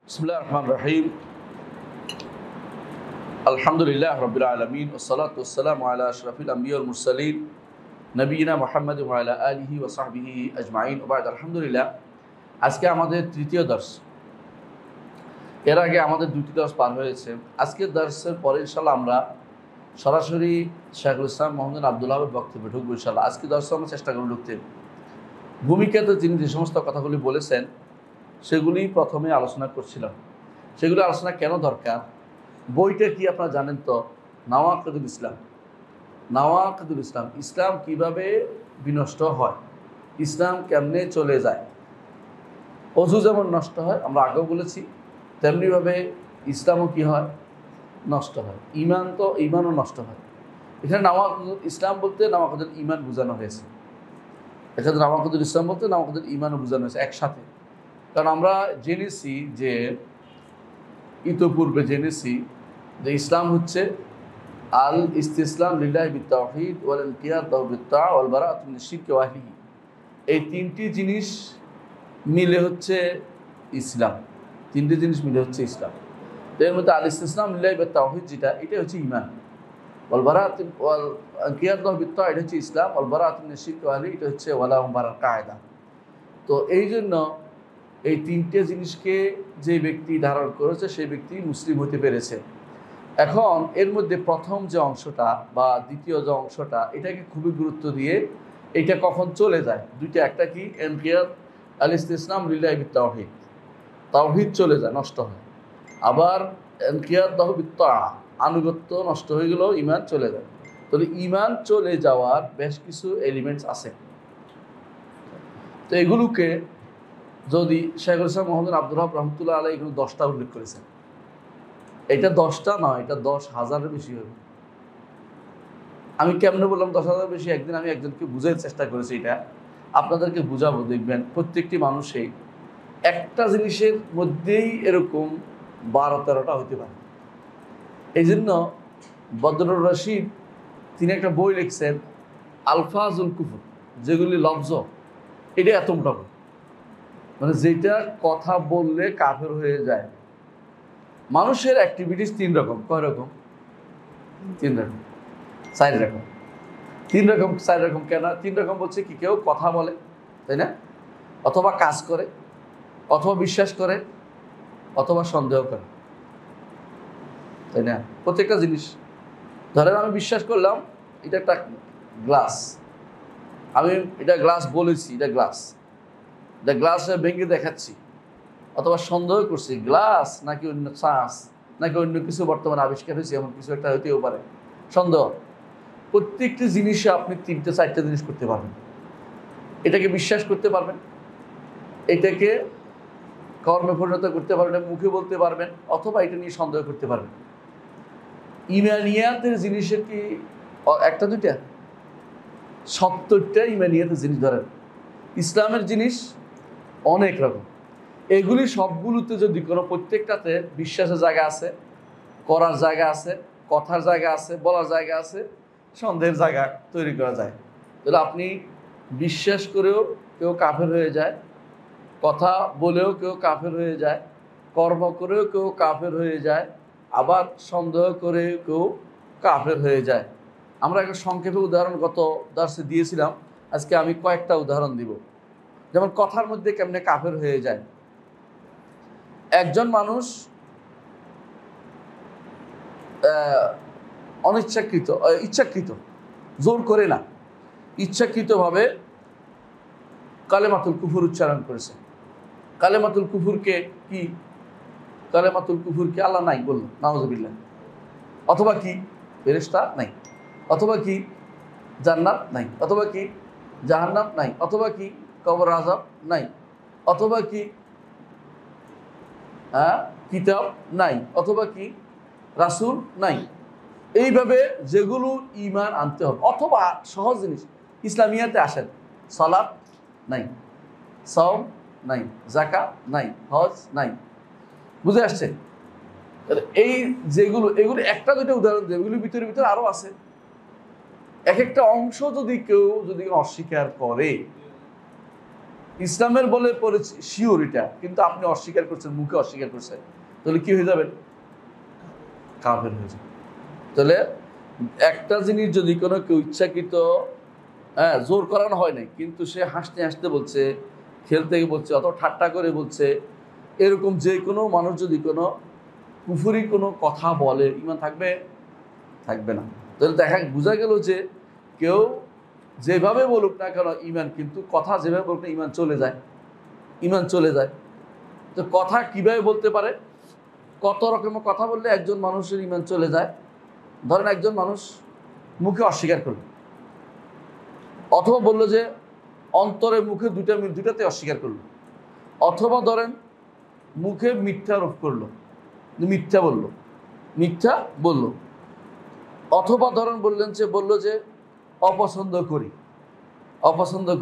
বিসমিল্লাহির রহমানির রহিম। আলহামদুলিল্লাহ রাব্বিল আলামিন ওয়াসসালাতু ওয়াসসালামু আলা আশরাফিল আম্বিয়া ওয়াল মুরসালিন নবিয়িনা মুহাম্মদ ওয়া আলা আলিহি ওয়া সাহবিহি আজমাইন ওয়া বা'দ। আলহামদুলিল্লাহ, আজকে আমাদের তৃতীয় দর্স। এর আগে আমাদের দুটি দর্স পার হয়েছে। আজকের দর্সের পরে ইনশাআল্লাহ আমরা সরাসরি শাইখুল ইসলাম মুহাম্মদ আব্দুল্লাহ বক্তব্যে ঢুকবো ইনশাআল্লাহ। আজকে দর্শে আমরা চেষ্টা করব ঢুকতে। ভূমিকাতে তিনি যে সমস্ত কথাগুলি বলেছেন সেগুলি প্রথমে আলোচনা করছিলাম। সেগুলো আলোচনা কেন দরকার, বইটা কি আপনারা জানেন তো? নাওয়াকিদুল ইসলাম। নাওয়াকিদুল ইসলাম, ইসলাম কিভাবে বিনষ্ট হয়, ইসলাম কেমনে চলে যায়। অজু যেমন নষ্ট হয়, আমরা আগেও বলেছি, তেমনিভাবে ইসলামও কি হয়, নষ্ট হয়। ইমানও নষ্ট হয়। এখানে নাওয়াকিদুল ইসলাম বলতে নাওয়াকিদুল ইমান বোঝানো হয়েছে। এখানে নাওয়াকিদুল ইসলাম বলতে নাওয়াকিদুল ইমানও বোঝানো হয়েছে একসাথে। কারণ আমরা জেনেছি যে ইতোপূর্বে জেনেছি যে ইসলাম হচ্ছে আল ইস্তিসলাম লিল্লাহি বিত-তাওহীদ ওয়াল ইনকিয়াদ লাহু বিত-তাআ ওয়াল বারাআতু মিনাশ শিরকি ওয়া আহলিহি। এই তিনটি জিনিস মিলে হচ্ছে ইসলাম। তিনটি জিনিস মিলে হচ্ছে ইসলাম। তো এর মধ্যে আল ইস্তিসলাম লিল্লাহি বিত-তাওহীদ যেটা, এটা হচ্ছে ঈমান। ওয়াল বারাআতু ওয়াল ইনকিয়াদ লাহু বিত-তাআ এটা হচ্ছে ইসলাম। ওয়াল বারাআতু মিনাশ শিরকি ওয়া আহলিহি এটা হচ্ছে ওয়ালা মুবারাক কায়দা। তো এই জন্য এই তিনটে জিনিসকে যে ব্যক্তি ধারণ করেছে সেই ব্যক্তি মুসলিম হতে পেরেছে। এখন এর মধ্যে প্রথম যে অংশটা বা দ্বিতীয় যে অংশটা, এটাকে খুবই গুরুত্ব দিয়ে এটা কখন চলে যায় দুইটা, একটা কি ইনকিয়াদ আল ইস্তিসলাম লিল্লাহি বিত-তাওহীদ, তাওহীদ চলে যায়, নষ্ট হয়। আবার ইনকিয়াদ লাহু বিত-তাআ, আনুগত্য নষ্ট হয়ে গেলেও ঈমান চলে যায়। তাহলে ঈমান চলে যাওয়ার বেশ কিছু এলিমেন্টস আছে। তো এগুলোকে যদি শাইখুল ইসলাম মুহাম্মদ আব্দুল ওয়াহাব রহমতুল্লাহ আলাইহি এগুলো 10টা উল্লেখ করেছেন। এটা 10টা নয়, এটা 10,000-এর বেশি হবে। আমি কেমনে বললাম 10,000 বেশি? একদিন আমি একজনকে বুঝার চেষ্টা করেছি, এটা আপনাদেরকে বুঝাবো। দেখবেন প্রত্যেকটি মানুষই একটা জিনিসের মধ্যেই এরকম 12-13টা হতে পারে। এই জন্য বদরুর রশিদ তিনি একটা বই লিখছেন আলফাজুল কুফর, যেগুলি লফজ, এটা এত মোটা বই, মানে যেটা কথা বললে কাফের হয়ে যায়। মানুষের অ্যাক্টিভিটিস 3 রকম। কয় রকম? 3 রকম, 4 রকম। 3 রকম, 4 রকম কেন? 3 রকম বলছে কি, কেউ কথা বলে, তাই না, অথবা কাজ করে, অথবা বিশ্বাস করে, অথবা সন্দেহ করে, তাই না? প্রত্যেকটা জিনিস, ধরেন আমি বিশ্বাস করলাম এটা একটা গ্লাস, আমি এটা গ্লাস বলেছি, এটা গ্লাস, এটা গ্লাসে ভেঙে দেখাচ্ছি, অথবা সন্দেহ করছি গ্লাস নাকি অন্য চাষ নাকি অন্য কিছু বর্তমানে আবিষ্কার হয়েছে, এমন কিছু একটা হইতেও পারে, সন্দেহ। প্রত্যেকটি জিনিসে আপনি 3-4টা জিনিস করতে পারবেন। এটাকে বিশ্বাস করতে পারবেন, এটাকে কর্মে পরিণত করতে পারবেন, মুখে বলতে পারবেন, অথবা এটা নিয়ে সন্দেহ করতে পারবেন। ইমানিয়াতের জিনিসের কি একটা দুইটা? 70টা ইমানিয়াতের জিনিস। ধরেন ইসলামের জিনিস অনেক রকম। এগুলি সবগুলোতে যদি কোনো প্রত্যেকটাতে বিশ্বাসের জায়গা আছে, করার জায়গা আছে, কথার জায়গা আছে, বলার জায়গা আছে, সন্দেহের জায়গা তৈরি করা যায়। তাহলে আপনি বিশ্বাস করেও কেউ কাফের হয়ে যায়, কথা বলেও কেউ কাফের হয়ে যায়, কর্ম করেও কেউ কাফের হয়ে যায়, আবার সন্দেহ করে কেউ কাফের হয়ে যায়। আমরা একটা সংক্ষেপে উদাহরণ গত দার্সে দিয়েছিলাম, আজকে আমি কয়েকটা উদাহরণ দিব। যেমন কথার মধ্যে কেমনে কাফের হয়ে যায়। একজন মানুষ ইচ্ছাকৃত, জোর করে না, ইচ্ছাকৃতভাবে কালেমাতুল কুফর উচ্চারণ করেছে। কালেমাতুল কুফরকে কি, কালেমাতুল কুফরকে আল্লাহ নাই বলল, নাউযুবিল্লাহ। অথবা কি ফেরেশতা নাই, অথবা কি জান্নাত নাই, অথবা কি জাহান্নাম নাই, অথবা কি কবর আযাব নাই, অথবা কি কিতাব নাই, অথবা কি রাসূল নাই। এইভাবে যেগুলো ঈমান আনতে হবে। অথবা সহজ জিনিস, ইসলামিয়াতে আসেন, সালাত নাই, সাওম নাই, যাকাত নাই, হজ নাই। বুঝে আসছে? এই যেগুলো, এগুলো একটা দুইটা উদাহরণ দেব, এগুলোর ভিতরে আরো আছে। এক একটা অংশ যদি কেউ অস্বীকার করে, ইসলামের বলে শিওর এটা, কিন্তু আপনি অস্বীকার করছেন, মুখে অস্বীকার করছেন, তাহলে কি হয়ে যাবেন? কাফের হয়ে যাবে। তাহলে একটা জিনিস যদি কোনো কেউ ইচ্ছাকৃত জোর করানো হয় নাই, কিন্তু সে হাসতে হাসতে বলছে, খেলতে বলছে, অথবা ঠাট্টা করে বলছে, এরকম যে কোনো মানুষ যদি কোনো কুফুরি কোনো কথা বলে, ঈমান থাকবে? থাকবে না। তাহলে বোঝা গেল যে কেউ যেভাবে বলুক না কেন ঈমান, কিন্তু কথা যেভাবে বলুক না ঈমান চলে যায়, ঈমান চলে যায়। তো কথা কিভাবে বলতে পারে? কত রকমের কথা বললে একজন মানুষের ঈমান চলে যায়? ধরেন একজন মানুষ মুখে অস্বীকার করল, অথবা বললো যে অন্তরে মুখে দুইটাতে অস্বীকার করলো, অথবা ধরেন মুখে মিথ্যা আরোপ করলো, মিথ্যা বললো, অথবা ধরেন বললো যে অপছন্দ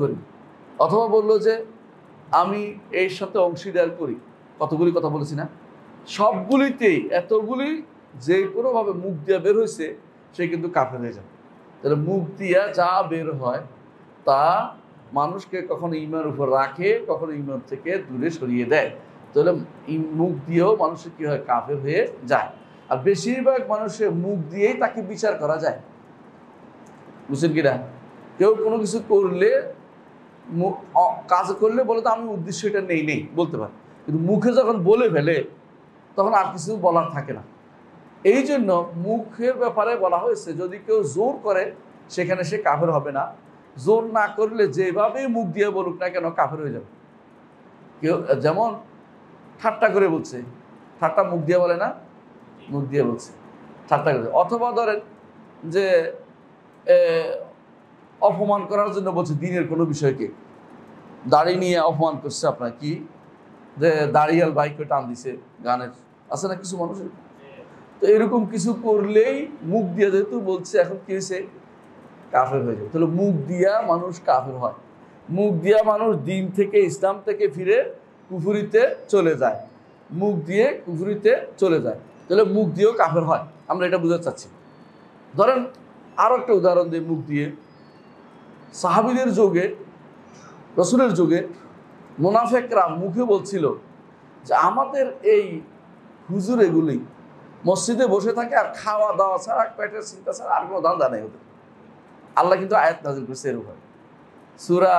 করি, অথবা বললো যে আমি এর সাথে অংশীদার করি। কতগুলি কথা বলেছি না? সবগুলিতেই এতগুলি যে কোনোভাবে মুখ দিয়া বের হয়েছে, সে কিন্তু কাফের হয়ে যাবে। তাহলে মুখ দিয়া যা বের হয় তা মানুষকে কখনো ঈমানের উপর রাখে, কখনো ঈমান থেকে দূরে সরিয়ে দেয়। তাহলে মুখ দিয়েও মানুষের কি হয়? কাফের হয়ে যায়। আর বেশিরভাগ মানুষের মুখ দিয়েই তাকে বিচার করা যায়, বুঝছেন কিনা? কেউ কোনো কিছু করলে, কাজ করলে বলে তো আমি উদ্দেশ্য এটা নেই বলতে পারে, কিন্তু মুখে যখন বলে ফেলে তখন আর কিছু বলার থাকে না। এই জন্য মুখের ব্যাপারে বলা হয়েছে যদি কেউ জোর করে সেখানে সে কাফের হবে না, জোর না করলে যেভাবে মুখ দিয়ে বলুক না কেন কাফের হয়ে যাবে। কেউ যেমন ঠাট্টা করে বলছে, ঠাট্টা মুখ দিয়ে বলে না, মুখ দিয়ে বলছে, ঠাট্টা করে। অথবা ধরেন যে অপমান করার জন্য বলছে দিনের কোনো বিষয়কে, দাড়ি নিয়ে অপমান করছে আপনার, কি যে দাড়িয়াল বাইকে টান দিছে, গানের আছে না কিছু মানুষের। তো এরকম কিছু করলেই মুখ দিয়ে যেহেতু বলছে, এখন কি হয়েছে? কাফের হয়ে যাবে। তাহলে মুখ দিয়া মানুষ কাফের হয়, মুখ দিয়া মানুষ দিন থেকে, ইসলাম থেকে ফিরে কুফুরিতে চলে যায়, মুখ দিয়ে কুফুরিতে চলে যায়। তাহলে মুখ দিয়েও কাফের হয়, আমরা এটা বুঝতে চাচ্ছি। ধরেন আরো একটা উদাহরণ দিই মুখ দিয়ে। সাহাবীদের যুগে, রসুলের যুগে মুনাফেকরা মুখে বলছিল যে আমাদের এই হুজুর এগুলি মসজিদে বসে থাকে আর খাওয়া দাওয়া ছাড়া, পেটের চিন্তা ছাড়া আর কোনো ধান্দা নেই ওদের। আল্লাহ কিন্তু আয়াত নাযিল করেছে এরকম। সূরা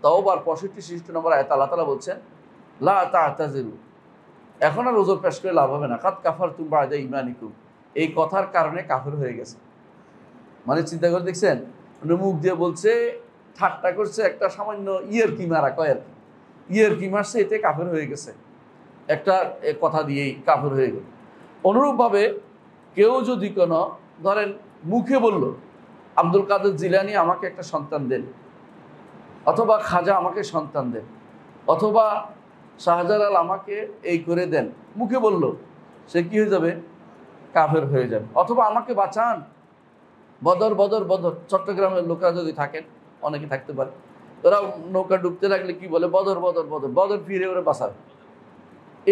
তাওবার 65-66 নম্বর আয়াত আল্লাহ তাআলা বলছেন, লা তা'তাযিরু, এখন আর ওযর পেশ করে লাভ হবে না, কাদ কাফারতুম বা'দা ঈমানিকুম, এই কথার কারণে কাফের হয়ে গেছে। মানে চিন্তা করে দেখছেন, মানে মুখ দিয়ে বলছে, ঠাট্টা করছে, একটা সামান্য কি মারা কয় আর কি, কি মারছে, এতে কাফের হয়ে গেছে, একটা কথা দিয়েই কাফের হয়ে গেল। অনুরূপভাবে কেউ যদি কোনো ধরেন মুখে বলল আব্দুল কাদের জিলানী আমাকে একটা সন্তান দেন, অথবা খাজা আমাকে সন্তান দেন, অথবা শাহজালাল আমাকে এই করে দেন, মুখে বলল, সে কি হয়ে যাবে? কাফের হয়ে যাবে। অথবা আমাকে বাঁচান, বদর বদর বদর, চট্টগ্রামের লোকরা যদি থাকেন, অনেকে থাকতে পারে, ওরা নৌকা ডুবতে লাগলে কি বলে? বদর বদর বদর, বদর ফিরে ওরা বাঁচাবে।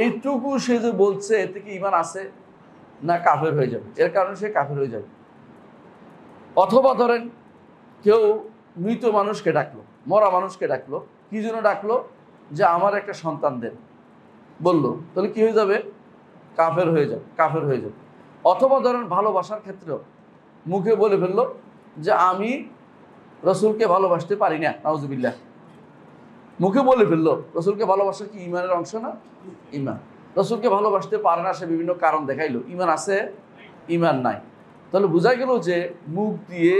এইটুকু সে যে বলছে, এতে কি ঈমান আছে না কাফের হয়ে যাবে? এর কারণে সে কাফের হয়ে যাবে। অথবা ধরেন কেউ মৃত মানুষকে ডাকলো, মরা মানুষকে ডাকলো, কি জন্য ডাকলো? যে আমার একটা সন্তান দেন বললো, তাহলে কি হয়ে যাবে? কাফের হয়ে যাবে, কাফের হয়ে যাবে। অথবা ধরেন ভালোবাসার ক্ষেত্রেও মুখে বলে ফেললো যে আমি রসুলকে ভালোবাসতে পারি না, নাউজুবিল্লাহ, মুখে বলে ফেললো। রসুলকে ভালোবাসা কি ঈমানের অংশ না? ঈমান। রসুলকে ভালোবাসতে পারে না, সে বিভিন্ন কারণ দেখাইলো, ঈমান আছে? ঈমান নাই। তাহলে বোঝা গেল যে মুখ দিয়ে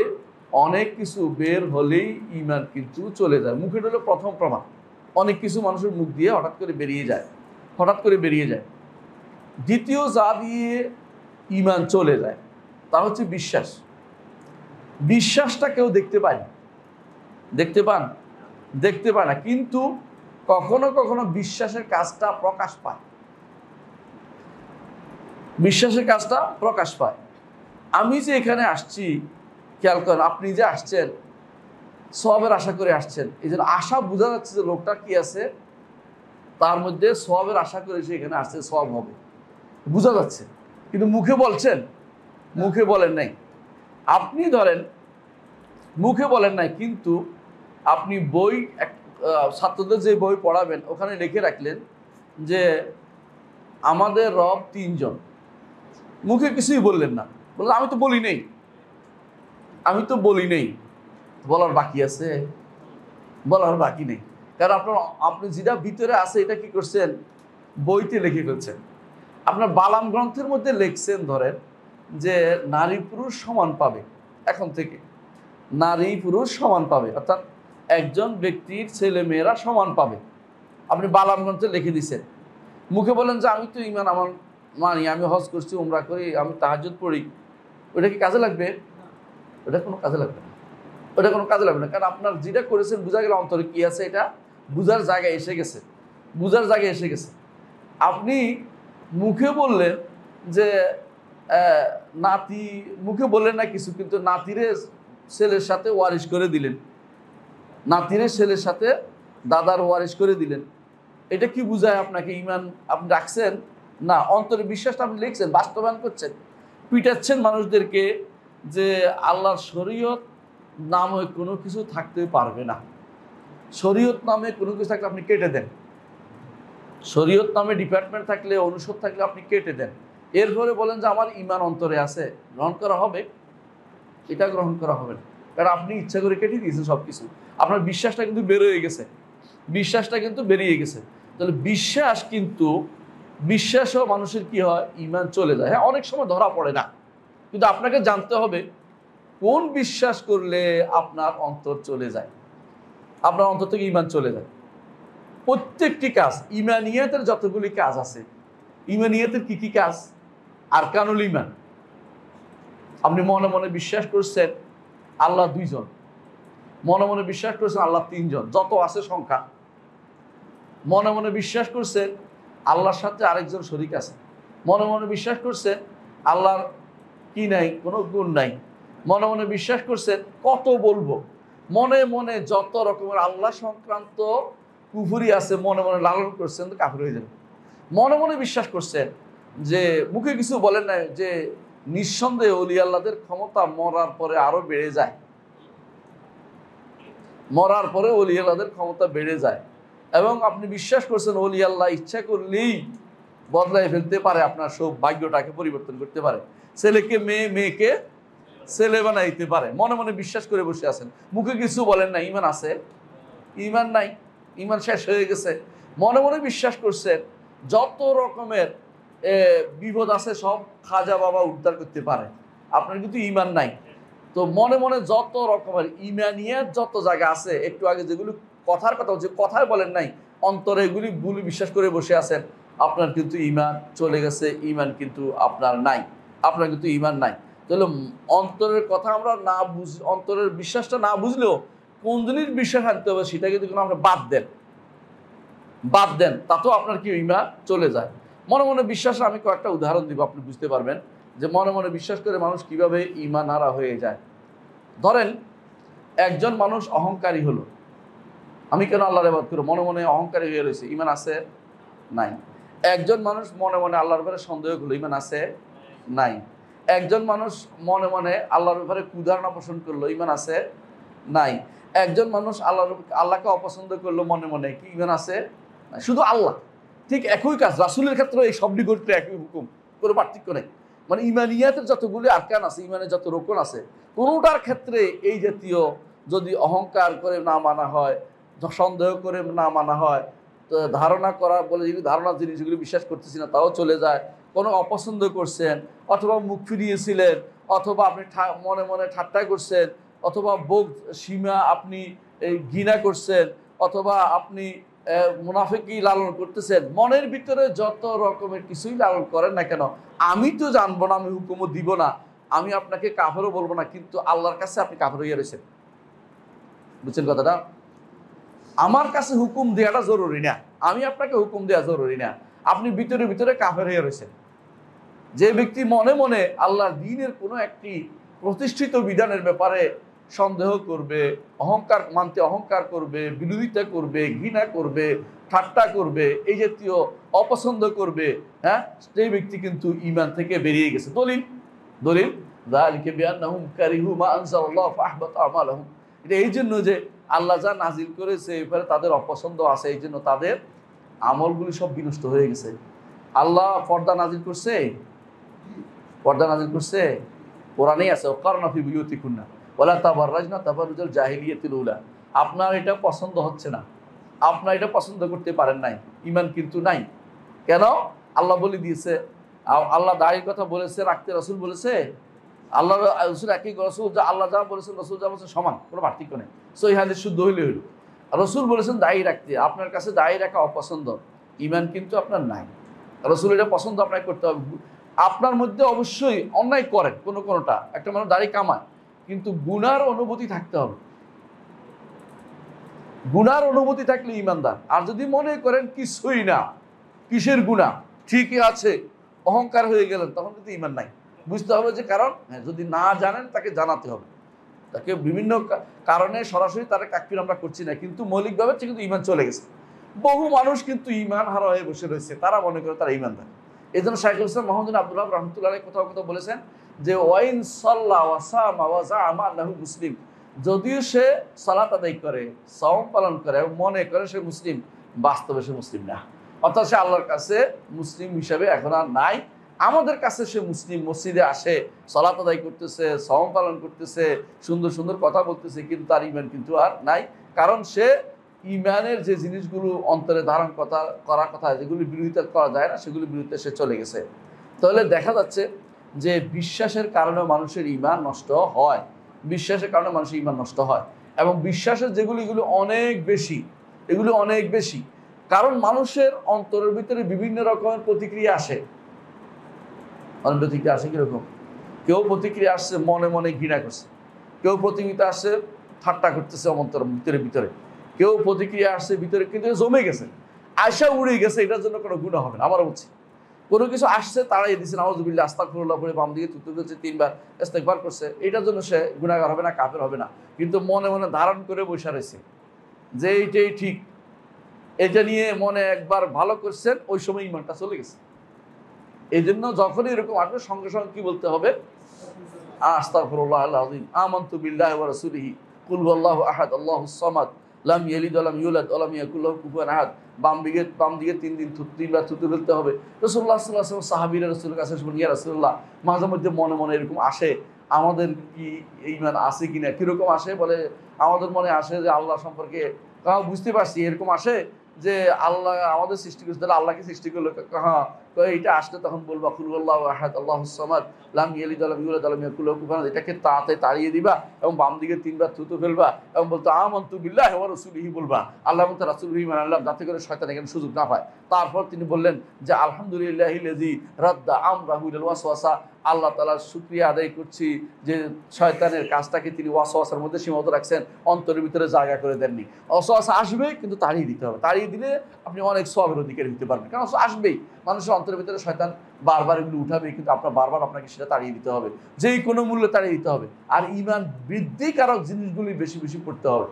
অনেক কিছু বের হলেই ঈমান কিন্তু চলে যায়। মুখের হলো প্রথম প্রমাণ। অনেক কিছু মানুষের মুখ দিয়ে হঠাৎ করে বেরিয়ে যায়। দ্বিতীয় যা দিয়ে ঈমান চলে যায় তা হচ্ছে বিশ্বাস। বিশ্বাসটা কেউ দেখতে পায় না, দেখতে পায় না, কিন্তু কখনো কখনো বিশ্বাসের কাজটা প্রকাশ পায়। আমি যে এখানে আসছি, খেয়াল করেন, আপনি যে আসছেন সওয়াবের আশা করে আসছেন, এই জন্য আশা বোঝা যাচ্ছে যে লোকটা কি আছে, তার মধ্যে সওয়াবের আশা করে সে এখানে আসছে, সওয়াব হবে, বোঝা যাচ্ছে। কিন্তু মুখে বলছেন, মুখে বলেন নাই। আপনি ধরেন মুখে বলেন নাই, কিন্তু আপনি বই ছাত্রদের যে বই পড়াবেন ওখানে লিখে রাখলেন যে আমাদের রব 3 জন, মুখে কিছুই বললেন না, বললেন আমি তো বলি নেই, আমি তো বলি নেই। বলার বাকি আছে? বলার বাকি নেই, কারণ আপনি যেটা ভিতরে আছে এটা কি করছেন, বইতে লিখে ফেলছেন। আপনার বালাম গ্রন্থের মধ্যে লিখছেন ধরেন যে নারী পুরুষ সমান পাবে, এখন থেকে নারী পুরুষ সমান পাবে, অর্থাৎ একজন ব্যক্তির ছেলে মেয়েরা সমান পাবে। আপনি বালাম গ্রন্থে লিখে দিচ্ছেন, মুখে বলেন যে আমি তো ইমান আমার মানি, আমি হজ করছি, উমরা করি, আমি তাহাজ্জুদ পড়ি। ওটা কি কাজে লাগবে? ওটা কোনো কাজে লাগবে না, ওটা কোনো কাজে লাগবে না, কারণ আপনার যেটা করেছেন বোঝা গেল অন্তরে কি আছে, এটা বুঝার জায়গায় এসে গেছে, বুঝার জায়গায় এসে গেছে। আপনি মুখে বললেন যে নাতি, মুখে বললেন না কিছু, কিন্তু নাতিরে ছেলের সাথে ওয়ারিশ করে দিলেন, নাতিরে ছেলের সাথে দাদার ওয়ারিশ করে দিলেন। এটা কি বুঝায় আপনাকে ইমান আপনি রাখছেন? না, অন্তরে বিশ্বাসটা আপনি লিখছেন, বাস্তবায়ন করছেন, পিটাচ্ছেন মানুষদেরকে যে আল্লাহর শরীয়ত নামে কোনো কিছু থাকতে পারবে না। শরীয়ত নামে কোনো কিছু থাকলে আপনি কেটে দেন, শরীয়ত নামে ডিপার্টমেন্ট থাকলে, অনুষদ থাকলে আপনি কেটে দেন। এরপরে বলেন যে আমার ইমান অন্তরে আছে, গ্রহণ করা হবে? এটা গ্রহণ করা হবে না, কারণ আপনি ইচ্ছা করে কেটে দিয়েছেন সব কিছু। আপনার বিশ্বাসটা কিন্তু বেরোয় গেছে, বিশ্বাসটা কিন্তু বেরিয়ে গেছে। তাহলে বিশ্বাস কিন্তু, বিশ্বাসও মানুষের কি হয়, ইমান চলে যায়। হ্যাঁ, অনেক সময় ধরা পড়ে না, কিন্তু আপনাকে জানতে হবে কোন বিশ্বাস করলে আপনার অন্তর চলে যায়, আপনার অন্তর থেকে ইমান চলে যায়। প্রত্যেকটি কাজ, ইমানিয়াতের যতগুলি কাজ আছে, ইমানিয়াতের কি কি কাজ? আরকানুল ইমান। আপনি মনে মনে বিশ্বাস করছেন আল্লাহ 2 জন, মনে মনে বিশ্বাস করছেন আল্লাহ 3 জন, যত আছে সংখ্যা। মনে মনে বিশ্বাস করছেন আল্লাহর সাথে আরেকজন শরীক আছে, মনে মনে বিশ্বাস করছেন আল্লাহর কি নাই, কোনো গুণ নাই। মনে মনে বিশ্বাস করছেন, কত বলবো, মনে মনে যত রকমের আল্লাহ সংক্রান্ত কুফরি আছে মনে মনে লালন করছেন, তো কাফির হয়ে যাবে। মনে মনে বিশ্বাস করছেন যে, মুখে কিছু বলেন না, যে নিঃসন্দেহে ওলি আল্লাহদের ক্ষমতা মরার পরে আরো বেড়ে যায়, মরার পরে ওলি আল্লাহদের ক্ষমতা বেড়ে যায়। এবং আপনি বিশ্বাস করছেন ওলি আল্লাহ ইচ্ছা করলেই বদলাই ফেলতে পারে, আপনার সব ভাগ্যটাকে পরিবর্তন করতে পারে, ছেলেকে মেয়ে, মেয়েকে ছেলে বানাইতে পারে। মনে মনে বিশ্বাস করে বসে আছেন, মুখে কিছু বলেন না, ইমান আছে? ইমান নাই, ইমান শেষ হয়ে গেছে। মনে মনে বিশ্বাস করছেন যত রকমের বিপদ আছে সব খাজা বাবা উদ্ধার করতে পারে, আপনার কিন্তু ইমান নাই। তো মনে মনে যত রকমের ইমানিয়াত যত জায়গা আছে, একটু আগে যেগুলো কথার কথা হচ্ছে, কথায় বলেন নাই, অন্তরে এগুলি ভুলে বিশ্বাস করে বসে আছেন, আপনার কিন্তু ইমান চলে গেছে, ইমান কিন্তু আপনার নাই, আপনার কিন্তু ইমান নাই। তাহলে অন্তরের কথা আমরা না অন্তরের বিশ্বাসটা না বুঝলেও কোন জিনিস বিশ্বাস আনতে হবে সেটা কিন্তু আমরা বাদ দেন, তাতেও আপনার কি ইমান চলে যায়। মনে মনে বিশ্বাস, আমি কয়েকটা উদাহরণ দিব, আপনি বুঝতে পারবেন যে মনে মনে বিশ্বাস করে মানুষ কিভাবে ইমান হারা হয়ে যায়। ধরেন একজন মানুষ অহংকারী হলো, আমি কেন আল্লাহর ইবাদত করব, মনে মনে অহংকারী হয়ে রয়েছে, ইমান আছে? নাই। একজন মানুষ মনে মনে আল্লাহর ব্যাপারে সন্দেহ করলো, ইমান আছে? নাই। একজন মানুষ মনে মনে আল্লাহর ব্যাপারে কুধারণা পোষণ করলো, ইমান আছে? নাই। একজন মানুষ আল্লাহকে অপছন্দ করলো মনে মনে, কি ইমান আছে? নাই। শুধু আল্লাহ, ঠিক একই কাজ রাসূলের ক্ষেত্রে এই সবটি করতে একই হুকুম, কোনো পার্থক্য নেই। মানে ইমানিয়াতের যতগুলি আরকান আছে, ইমানের যত রোকন আছে, কোনোটার ক্ষেত্রে এই জাতীয় যদি অহংকার করে না মানা হয়, সন্দেহ করে না মানা হয়, তো ধারণা করা বলে যেগুলি ধারণা জিনিসগুলি বিশ্বাস করতেছি না তাও চলে যায়। কোনো অপছন্দ করছেন, অথবা মুখ ফিরিয়েছিলেন, অথবা আপনি মনে মনে ঠাট্টা করছেন, অথবা বোধ সীমা আপনি ঘৃণা করছেন, অথবা আপনি মুনাফিকি লালন করতেছেন, মনের ভিতরে যত রকমের কিছুই লালন করেন না কেন, আমি তো জানবো না, আমি হুকুমও দিব না, আমি আপনাকে কাফেরও বলবো না, কিন্তু আল্লাহর কাছে আপনি কাফের হয়ে রয়েছেন। বুঝছেন কথাটা? আমার কাছে হুকুম দেওয়াটা জরুরি না, আমি আপনাকে হুকুম দেওয়া জরুরি না, আপনি ভিতরে ভিতরে কাফের হয়ে রয়েছেন। যে ব্যক্তি মনে মনে আল্লাহর দ্বীনের কোনো একটি প্রতিষ্ঠিত বিধানের ব্যাপারে সন্দেহ করবে, অহংকার মানতে অহংকার করবে, বিরোধিতা করবে, ঘৃণা করবে, ঠাট্টা করবে, এই জাতীয় অপছন্দ করবে, হ্যাঁ, সেই ব্যক্তি কিন্তু ঈমান থেকে বেরিয়ে গেছে। দলিল যালিকা বিআন্নাহুম কারিহু মা আনজালাল্লাহু ফাহবাতা আমালুহুম, এটা এই জন্য যে আল্লাহ যা নাজিল করেছে এবারে তাদের অপছন্দ আছে, এই জন্য তাদের আমলগুলি সব বিনষ্ট হয়ে গেছে। আল্লাহ পর্দা নাজিল করছে, পর্দা নাজিল করছে, কোরআনেই আছে ওয়াকারনা ফি বুয়ুতিকুন্না ওয়ালা তাবাররাজনা তাবাররুজাল জাহিলিয়াতিল উলা। আপনার এটা পছন্দ হচ্ছে না, আপনার এটা পছন্দ করতে পারেন নাই, ঈমান কিন্তু নাই। কেন? আল্লাহ বলে দিয়েছে, আল্লাহ দাড়ির কথা বলেছে, রাখতে রাসূল বলেছে, আল্লাহ রাসূল একই রাসূল, যা আল্লাহ যা বলেছেন রাসূল যা বলেছেন সমান, কোনো পার্থক্য নেই। সহিহ হাদিস শুদ্ধ হইলে হইল। রাসূল বলেছেন দাড়ি রাখতে, আপনার কাছে দাড়ি রাখা অপছন্দ, ঈমান কিন্তু আপনার নাই। রাসূল এটা পছন্দ আপনাকে করতে হবে। আপনার মধ্যে অবশ্যই অন্যায় করেন কোনোটা, একটা মানুষ দাড়ি কামায়, কিন্তু গুনার অনুভূতি থাকতে হবে। গুনার অনুভূতি থাকলে ঈমানদার। আর যদি মনে করেন কিছুই না, কিসের গুনাহ, ঠিকই আছে, অহংকার হয়ে গেলেন, তখন কিন্তু ঈমান নাই। বুঝতে হবে যে কারণ, হ্যাঁ, যদি না জানেন তাকে জানাতে হবে। তাকে বিভিন্ন কারণে সরাসরি তারা কাকফির আমরা করছি না, কিন্তু মৌলিকভাবে সে কিন্তু ঈমান চলে গেছে। বহু মানুষ কিন্তু ঈমান হারা হয়ে বসে রয়েছে, তারা মনে করে তারা ঈমানদার। এই জন্য শাইখুল ইসলাম মুহাম্মদ বিন আব্দুল ওয়াহাব রাহমাতুল্লাহ আলাইহি কোথাও বলেছেন যে ওয়াইন সাল্লা ওয়া সামা ওয়া জাআমা আন্নাহু মুসলিম, যদিও সে সালাত আদায় করে, সাওম পালন করে এবং মনে করে সে মুসলিম, বাস্তবে সে মুসলিম না। অর্থাৎ সে আল্লাহর কাছে মুসলিম হিসাবে এখন আর নাই। আমাদের কাছে সে মুসলিম, মসজিদে আসে, সালাত আদায় করতেছে, সাওম পালন করতেছে, সুন্দর সুন্দর কথা বলতেছে, কিন্তু তার ঈমান কিন্তু আর নাই। কারণ সে ঈমানের যে জিনিসগুলো অন্তরে ধারণ করার কথা, যেগুলি বিরোধিতা করা যায় না, সেগুলি বিরুদ্ধে সে চলে গেছে। তাহলে দেখা যাচ্ছে যে বিশ্বাসের কারণে মানুষের ঈমান নষ্ট হয়, বিশ্বাসের কারণে মানুষের ঈমান নষ্ট হয়। এবং বিশ্বাসের এগুলো অনেক বেশি, এগুলো অনেক বেশি। কারণ মানুষের অন্তরের ভিতরে বিভিন্ন রকমের প্রতিক্রিয়া আসে। অনেক প্রতিক্রিয়া আসে কীরকম? কেউ প্রতিক্রিয়া আসছে মনে মনে ঘৃণা করছে, কেউ প্রতিক্রিয়া আসছে ঠাট্টা করতেছে অন্তর ভিতরে, কেউ প্রতিক্রিয়া আসছে ভিতরে কিন্তু জমে গেছে, আয়সা উড়ে গেছে, এটার জন্য কোনো গুনাহ হবে না। আবার বলছি, কোনো কিছু আসছে তারাই দিচ্ছে, নাউযুবিল্লাহ, আস্তাগফিরুল্লাহ করে বাম দিকে থুতু করছে, 3 বার ইস্তেগফার করছে, এটার জন্য সে গুনাহগার হবে না, কাফের হবে না। কিন্তু মনে মনে ধারণ করে বসে রয়েছে যে এইটাই ঠিক, এটা নিয়ে মনে একবার ভালো করছেন, ওই সময় ঈমানটা চলে গেছে। এই জন্য যখনই এরকম আসবে সঙ্গে সঙ্গে কি বলতে হবে? আস্তাগফিরুল্লাহ আল আযীম, আমানতু বিল্লাহি ওয়া রাসূলিহি, কুল হুয়াল্লাহু আহাদ, আল্লাহুস সামাদ, লাম ইয়ালিদ ওয়া লাম ইউলাদ ওয়া লাম ইয়াকুল লাহু কুফুয়ান আহাদ। বাম দিকে 3 বার থুতু ফেলতে হবে। রাসূলুল্লাহ সাল্লাল্লাহু আলাইহি ওয়াসাল্লাম সাহাবীরা রাসূলের কাছে এসে বলেন, ইয়া রাসূলুল্লাহ, মাঝে মধ্যে মনে মনে এরকম আসে, আমাদের কি ঈমান আছে কিনা? কিরকম আসে? বলে আমাদের মনে আসে যে আল্লাহ সম্পর্কে বুঝতে পারছি, এরকম আসে যে আল্লাহ আমাদের সৃষ্টি করছে, তাহলে আল্লাহকে সৃষ্টি করলো। হ্যাঁ, এইটা আসলে তখন বলবা কুল হুয়াল্লাহু আহাদ, আল্লাহুস সামাদ, লাম ইয়ালিদ ওয়া লাম ইউলাদ ওয়া লাম ইয়াকুল লাহু কুফুয়ান আহাদ। এটাকে তাড়াতাড়ি তাড়িয়ে দিবা এবং বাম দিকে 3 বার থুতু ফেলবা এবং বলতো আমানতু বিল্লাহি ওয়া রাসূলিহি বলবা, আল্লাহ এবং তার রাসূলহি ঈমান আনলাম, যাতে করে শয়তান এখানে সুযোগ না পায়। তারপর তিনি বললেন যে আলহামদুলিল্লাহিল্লাযী রাদ্দা আমরাহু ইলাল ওয়াসওয়াসা, আল্লাহ তাআলার শুকরিয়া আদায় করছি যে শয়তানের কাজটাকে তিনি ওয়াসওয়াসার মধ্যে সীমাবদ্ধ রাখছেন, অন্তরের ভিতরে জায়গা করে দেননি। ওয়াসওয়াসা আসবে, কিন্তু তাড়িয়ে দিতে হবে। তাড়িয়ে দিলে আপনি অনেক সওয়াবের অধিকারী হতে পারবেন। কারণ আসবেই, মানুষের অন্তরের ভিতরে শয়তান বারবার এগুলো উঠাবে, কিন্তু আপনার বারবার আপনাকে সেটা তাড়িয়ে দিতে হবে, যেই কোনো মূল্যে তাড়িয়ে দিতে হবে। আর ঈমান বৃদ্ধিকারক জিনিসগুলি বেশি বেশি পড়তে হবে।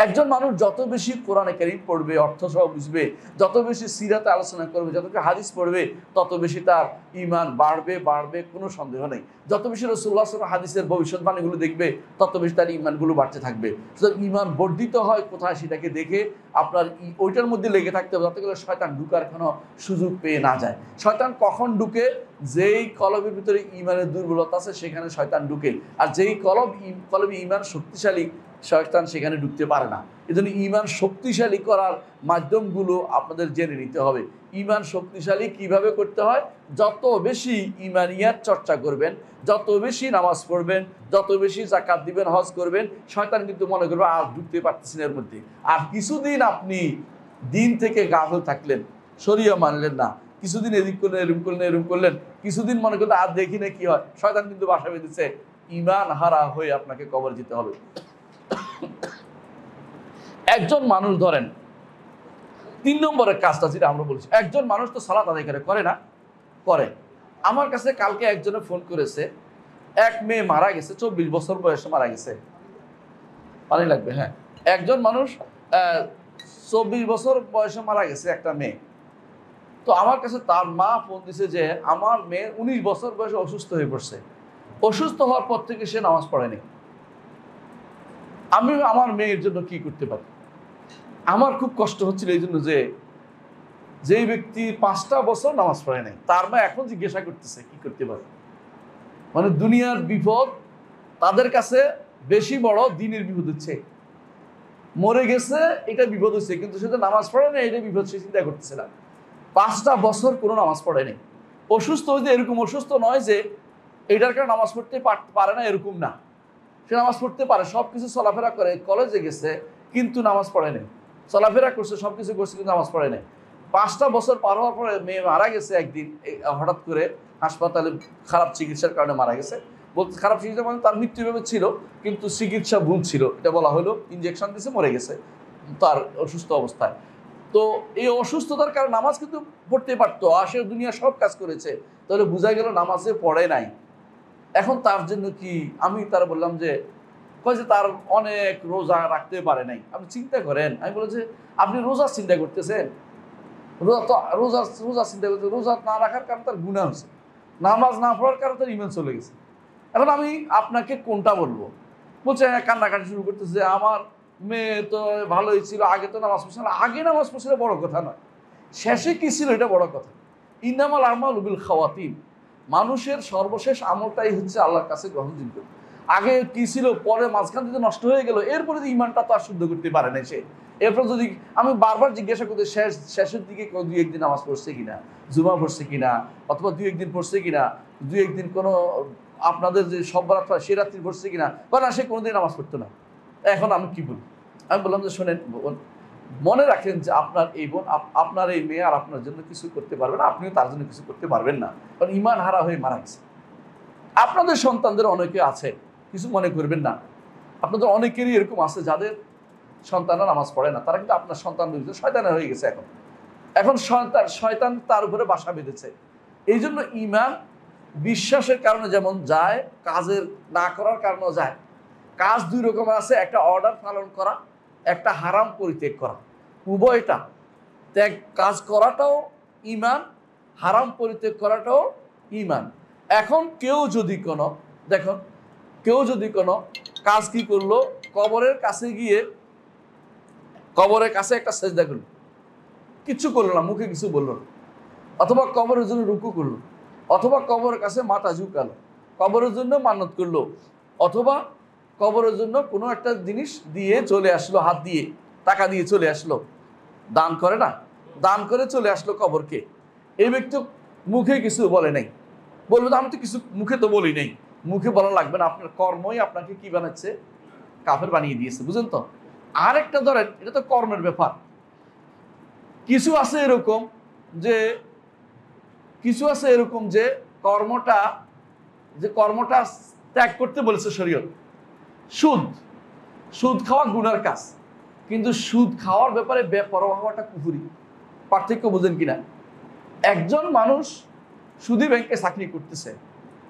একজন মানুষ যত বেশি কোরআনে কারীম পড়বে, অর্থ সহ বুঝবে, যত বেশি সিরাতে আলোচনা করবে, যত বেশি হাদিস পড়বে, তত বেশি তার ঈমান বাড়বে, কোনো সন্দেহ নেই। যত বেশি রাসূলুল্লাহ সাল্লাল্লাহু আলাইহি ওয়াসাল্লাম হাদিসের ভবিষ্যৎবাণীগুলো দেখবে, তত বেশি তার ঈমানগুলো বাড়তে থাকবে। সুতরাং ঈমান বর্ধিত হয় কোথায় সেটাকে দেখে আপনার ওইটার মধ্যে লেগে থাকতে হবে, যাতে করে শয়তান ঢুকার কোনো সুযোগ পেয়ে না যায়। শয়তান কখন ঢুকে? যেই কলবের ভিতরে ঈমানের দুর্বলতা আছে সেখানে শয়তান ঢুকে, আর যেই কলবে ঈমান শক্তিশালী, শয়তান সেখানে ঢুকতে পারে না। এজন্য ঈমান শক্তিশালী করার মাধ্যমগুলো আপনাদের জেনে নিতে হবে। ঈমান শক্তিশালী কিভাবে করতে হয়? যত বেশি ঈমানিয়াত চর্চা করবেন, যত বেশি নামাজ পড়বেন, যত বেশি যাকাত দিবেন, হজ করবেন, শয়তান কিন্তু মনে করবে আর ঢুকতে পারতেছেন এর মধ্যে। আর কিছুদিন আপনি দিন থেকে গাফিল থাকলেন, শরিয়া মানলেন না, কিছুদিন এদিক করলেন, এরকম করলেন, কিছুদিন মনে করলেন আর দেখি না কি হয়, শয়তান কিন্তু বাসা বেঁধেছে। ঈমান হারা হয়ে আপনাকে কবর যেতে হবে। একজন মানুষ ধরেন 3 নম্বরের কাজটা যেটা আমরা বলছি, একজন মানুষ তো সালাত আদায় করে না? করে। আমার কাছে কালকে একজনে ফোন করেছে, এক মেয়ে মারা গেছে, 24 বছর বয়সে মারা গেছে। পানি লাগবে? হ্যাঁ। একজন মানুষ 24 বছর বয়সে মারা গেছে, একটা মেয়ে। তো আমার কাছে তার মা ফোন দিছে যে আমার মেয়ে 19 বছর বয়সে অসুস্থ হয়ে পড়ছে, অসুস্থ হওয়ার পর থেকে সে নামাজ পড়েনি। আমি আমার মেয়ের জন্য কি করতে পারি। আমার খুব কষ্ট হচ্ছিল এই জন্য যে যেই ব্যক্তি 5টা বছর নামাজ পড়ে নাই, তার মা এখন জিজ্ঞাসা করতেছে কি করতে পারে। মানে দুনিয়ার বিপদ তাদের কাছে বেশি বড় দিনের বিপদ হচ্ছে। মরে গেছে এটা বিপদ হচ্ছে, কিন্তু সে তো নামাজ পড়ে না, এটা বিপদ সে চিন্তা করতেছে না। 5টা বছর কোনো নামাজ পড়ে নেই। অসুস্থ হয়েছে এরকম অসুস্থ নয় যে এটার কারণে নামাজ পড়তে পারে না, এরকম না। সে নামাজ পড়তে পারে, সব কিছু চলাফেরা করে, কলেজে গেছে কিন্তু নামাজ পড়ে নেই, চলাফেরা করছে, সব কিছু করছে কিন্তু নামাজ পড়ে নেই। 5টা বছর পার হওয়ার পরে মেয়ে মারা গেছে একদিন, হঠাৎ করে হাসপাতালে খারাপ চিকিৎসার কারণে মারা গেছে। বলতে খারাপ চিকিৎসা মানে তার মৃত্যুভাবে ছিল, কিন্তু চিকিৎসা ভুল ছিল, এটা বলা হলো। ইঞ্জেকশন দিয়েছে, মরে গেছে তার অসুস্থ অবস্থায়। তো এই অসুস্থতার কারণে নামাজ কিন্তু পড়তে পারতো, আসে দুনিয়া সব কাজ করেছে, তাহলে বোঝা গেল নামাজে পড়ে নাই। এখন তার জন্য কি, আমি তারা বললাম যে তার অনেক রোজা রাখতে পারে নাই। আপনি চিন্তা করেন, আমি বলে যে আপনি রোজা চিন্তা করতেছেন, রোজা চিন্তা করতে, রোজা না রাখার কারণে তার গুনাহ হয়েছে, নামাজ না পড়ার কারণে তার ঈমান চলে গেছে। এখন আমি আপনাকে কোনটা বলবো? বলছে কান্নাকাটি শুরু করতেছে, আমার মেয়ে তো ভালোই ছিল, আগে তো নামাজ পড়ছিল। আগে নামাজ পড়ছিল বড় কথা নয়, শেষে কি ছিল এটা বড় কথা। ইন্নামাল আমালু বিল খাওয়াতিম, মানুষের সর্বশেষ আমলটাই হচ্ছে আল্লাহর কাছে গ্রহণযোগ্য। আগে কি ছিল, পরে মাঝখান থেকে নষ্ট হয়ে গেল, এরপরে যে ইমানটা তো আর শুদ্ধ করতে পারে না সে। এরপর যদি আমি বারবার জিজ্ঞাসা করতে, শেষের দিকে 2-1 দিন নামাজ পড়ছে কিনা, জুমা পড়ছে কিনা, অথবা 2-1 দিন পড়ছে কিনা, 2-1 দিন কোনো আপনাদের যে সব রাত সে রাত্রি পড়ছে কিনা, বা না সে কোনোদিন নামাজ পড়তো না। এখন আমি কি বলি? আমি বললাম যে শোনেন বোন, মনে রাখেন যে আপনার এই বোন, আপনার এই মেয়ে আর আপনার জন্য কিছু করতে পারবে না, আপনিও তার জন্য কিছু করতে পারবেন না, কারণ ইমান হারা হয়ে মারা গেছে। আপনাদের সন্তানদের অনেকে আছে, কিছু মনে করবেন না, আপনাদের অনেকেরই এরকম আছে যাদের সন্তানরা নামাজ পড়ে না, তারা কিন্তু আপনার সন্তানদের ভিতরে শয়তান হয়ে গেছে। এখন শয়তান তার উপরে বাসা বেঁধেছে। এই জন্য ইমান বিশ্বাসের কারণে যেমন যায়, কাজের না করার কারণেও যায়। কাজ 2 রকমের আছে, একটা অর্ডার পালন করা, একটা হারাম পরিত্যাগ করা। উভয়টা কাজ করাটাও ইমান, হারাম পরিত্যাগ করাটাও ইমান। এখন কেউ যদি কোনো কাজ কি করলো, কবরের কাছে গিয়ে কবরের কাছে একটা সেজদা করলো, কিচ্ছু করলো না, মুখে কিছু বললো না, অথবা কবরের জন্য রুকু করলো, অথবা কবরের কাছে মাথা ঝুঁকালো, কবরের জন্য মান্নত করলো, অথবা কবরের জন্য কোনো একটা জিনিস দিয়ে চলে আসলো, হাত দিয়ে টাকা দিয়ে চলে আসলো, দান করে না, দান করে চলে আসলো কবরকে। এই ব্যক্তি মুখে কিছু বলে নাই, বলবো তো আমি তো কিছু মুখে তো বলি নাই। মুখে বলা লাগবে না, আপনার কর্মই আপনাকে কি বানাচ্ছে, কাফের বানিয়ে দিয়েছে, বুঝেন তো। আরেকটা ধরেন, এটা তো কর্মের ব্যাপার। কিছু আছে এরকম যে কর্মটা ত্যাগ করতে বলেছে শরীয়ত। সুদ খাওয়া গুনার কাজ, কিন্তু সুদ খাওয়ার ব্যাপারে বেপরোয়া হওয়াটা কুফরি। পার্থক্য বুঝেন কিনা? একজন মানুষ সুদী ব্যাংকে চাকরি করতেছে,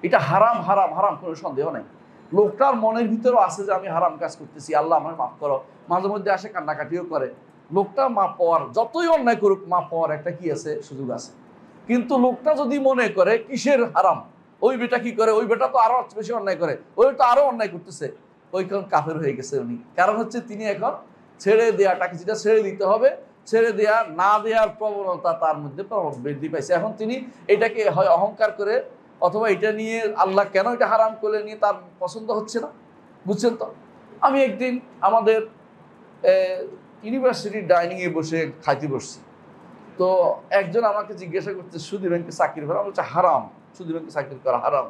এটা হারাম হারাম হারাম, কোনো সন্দেহ নাই। লোকটার মনের ভিতরেও আছে যে আমি হারাম কাজ করতেছি, আল্লাহ আমায় মাফ করো, মাঝে মধ্যে আসে কান্নাকাটিও করে। লোকটা মাপ পাওয়ার, যতই অন্যায় করুক, মাপ পাওয়ার একটা কি আছে, সুযোগ আছে। কিন্তু লোকটা যদি মনে করে কিসের হারাম, ওই বেটা কি করে, ওই বেটা তো আরো বেশি অন্যায় করে, ওই তো আরো অন্যায় করতেছে, ওই কারণ কাফের হয়ে গেছে উনি। কারণ হচ্ছে তিনি এখন ছেড়ে দেওয়াটাকে, যেটা ছেড়ে দিতে হবে, ছেড়ে দেওয়া না দেওয়ার প্রবণতা তার মধ্যে বৃদ্ধি পাইছে। এখন তিনি এটাকে হয় অহংকার করে, অথবা এটা নিয়ে আল্লাহ কেন এটা হারাম করে নিয়ে তার পছন্দ হচ্ছে না, বুঝছেন তো। আমি একদিন আমাদের ইউনিভার্সিটির ডাইনিংয়ে বসে খাইতে বসছি, তো একজন আমাকে জিজ্ঞাসা করছে সুদী ব্যাংকে চাকরি করা, বলছে হারাম, সুদী ব্যাংকে চাকরি করা হারাম।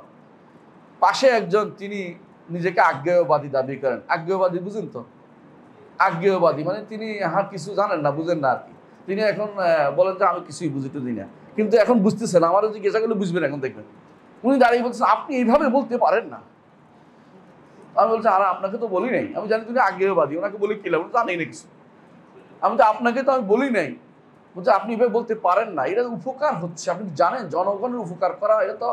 পাশে একজন, তিনি নিজেকে আজ্ঞেয়বাদী দাবি করেন। আজ্ঞেয়বাদী বুঝেন তো? আজ্ঞেয়বাদী মানে তিনি কিছু জানেন না, বুঝেন না আর কি। তিনি এখন বলেন যে আমি কিছুই বুঝি টুঝি না, কিন্তু এখন বুঝতেছেন, আমারও জিজ্ঞাসা করলে বুঝবেন, এখন দেখবেন। উনি দাঁড়িয়ে বলছেন আপনি এইভাবে বলতে পারেন না। আমি বলছি আরে আপনাকে তো বলি নাই, আমি জানি তুমি আজ্ঞেয়বাদী, ওনাকে বলি কি লাগবে, জানি না কিছু। আমি তো আপনাকে তো আমি বলি নাই, বলছে আপনি এভাবে বলতে পারেন না, এটা উপকার হচ্ছে, আপনি জানেন জনগণের উপকার করা, এটা তো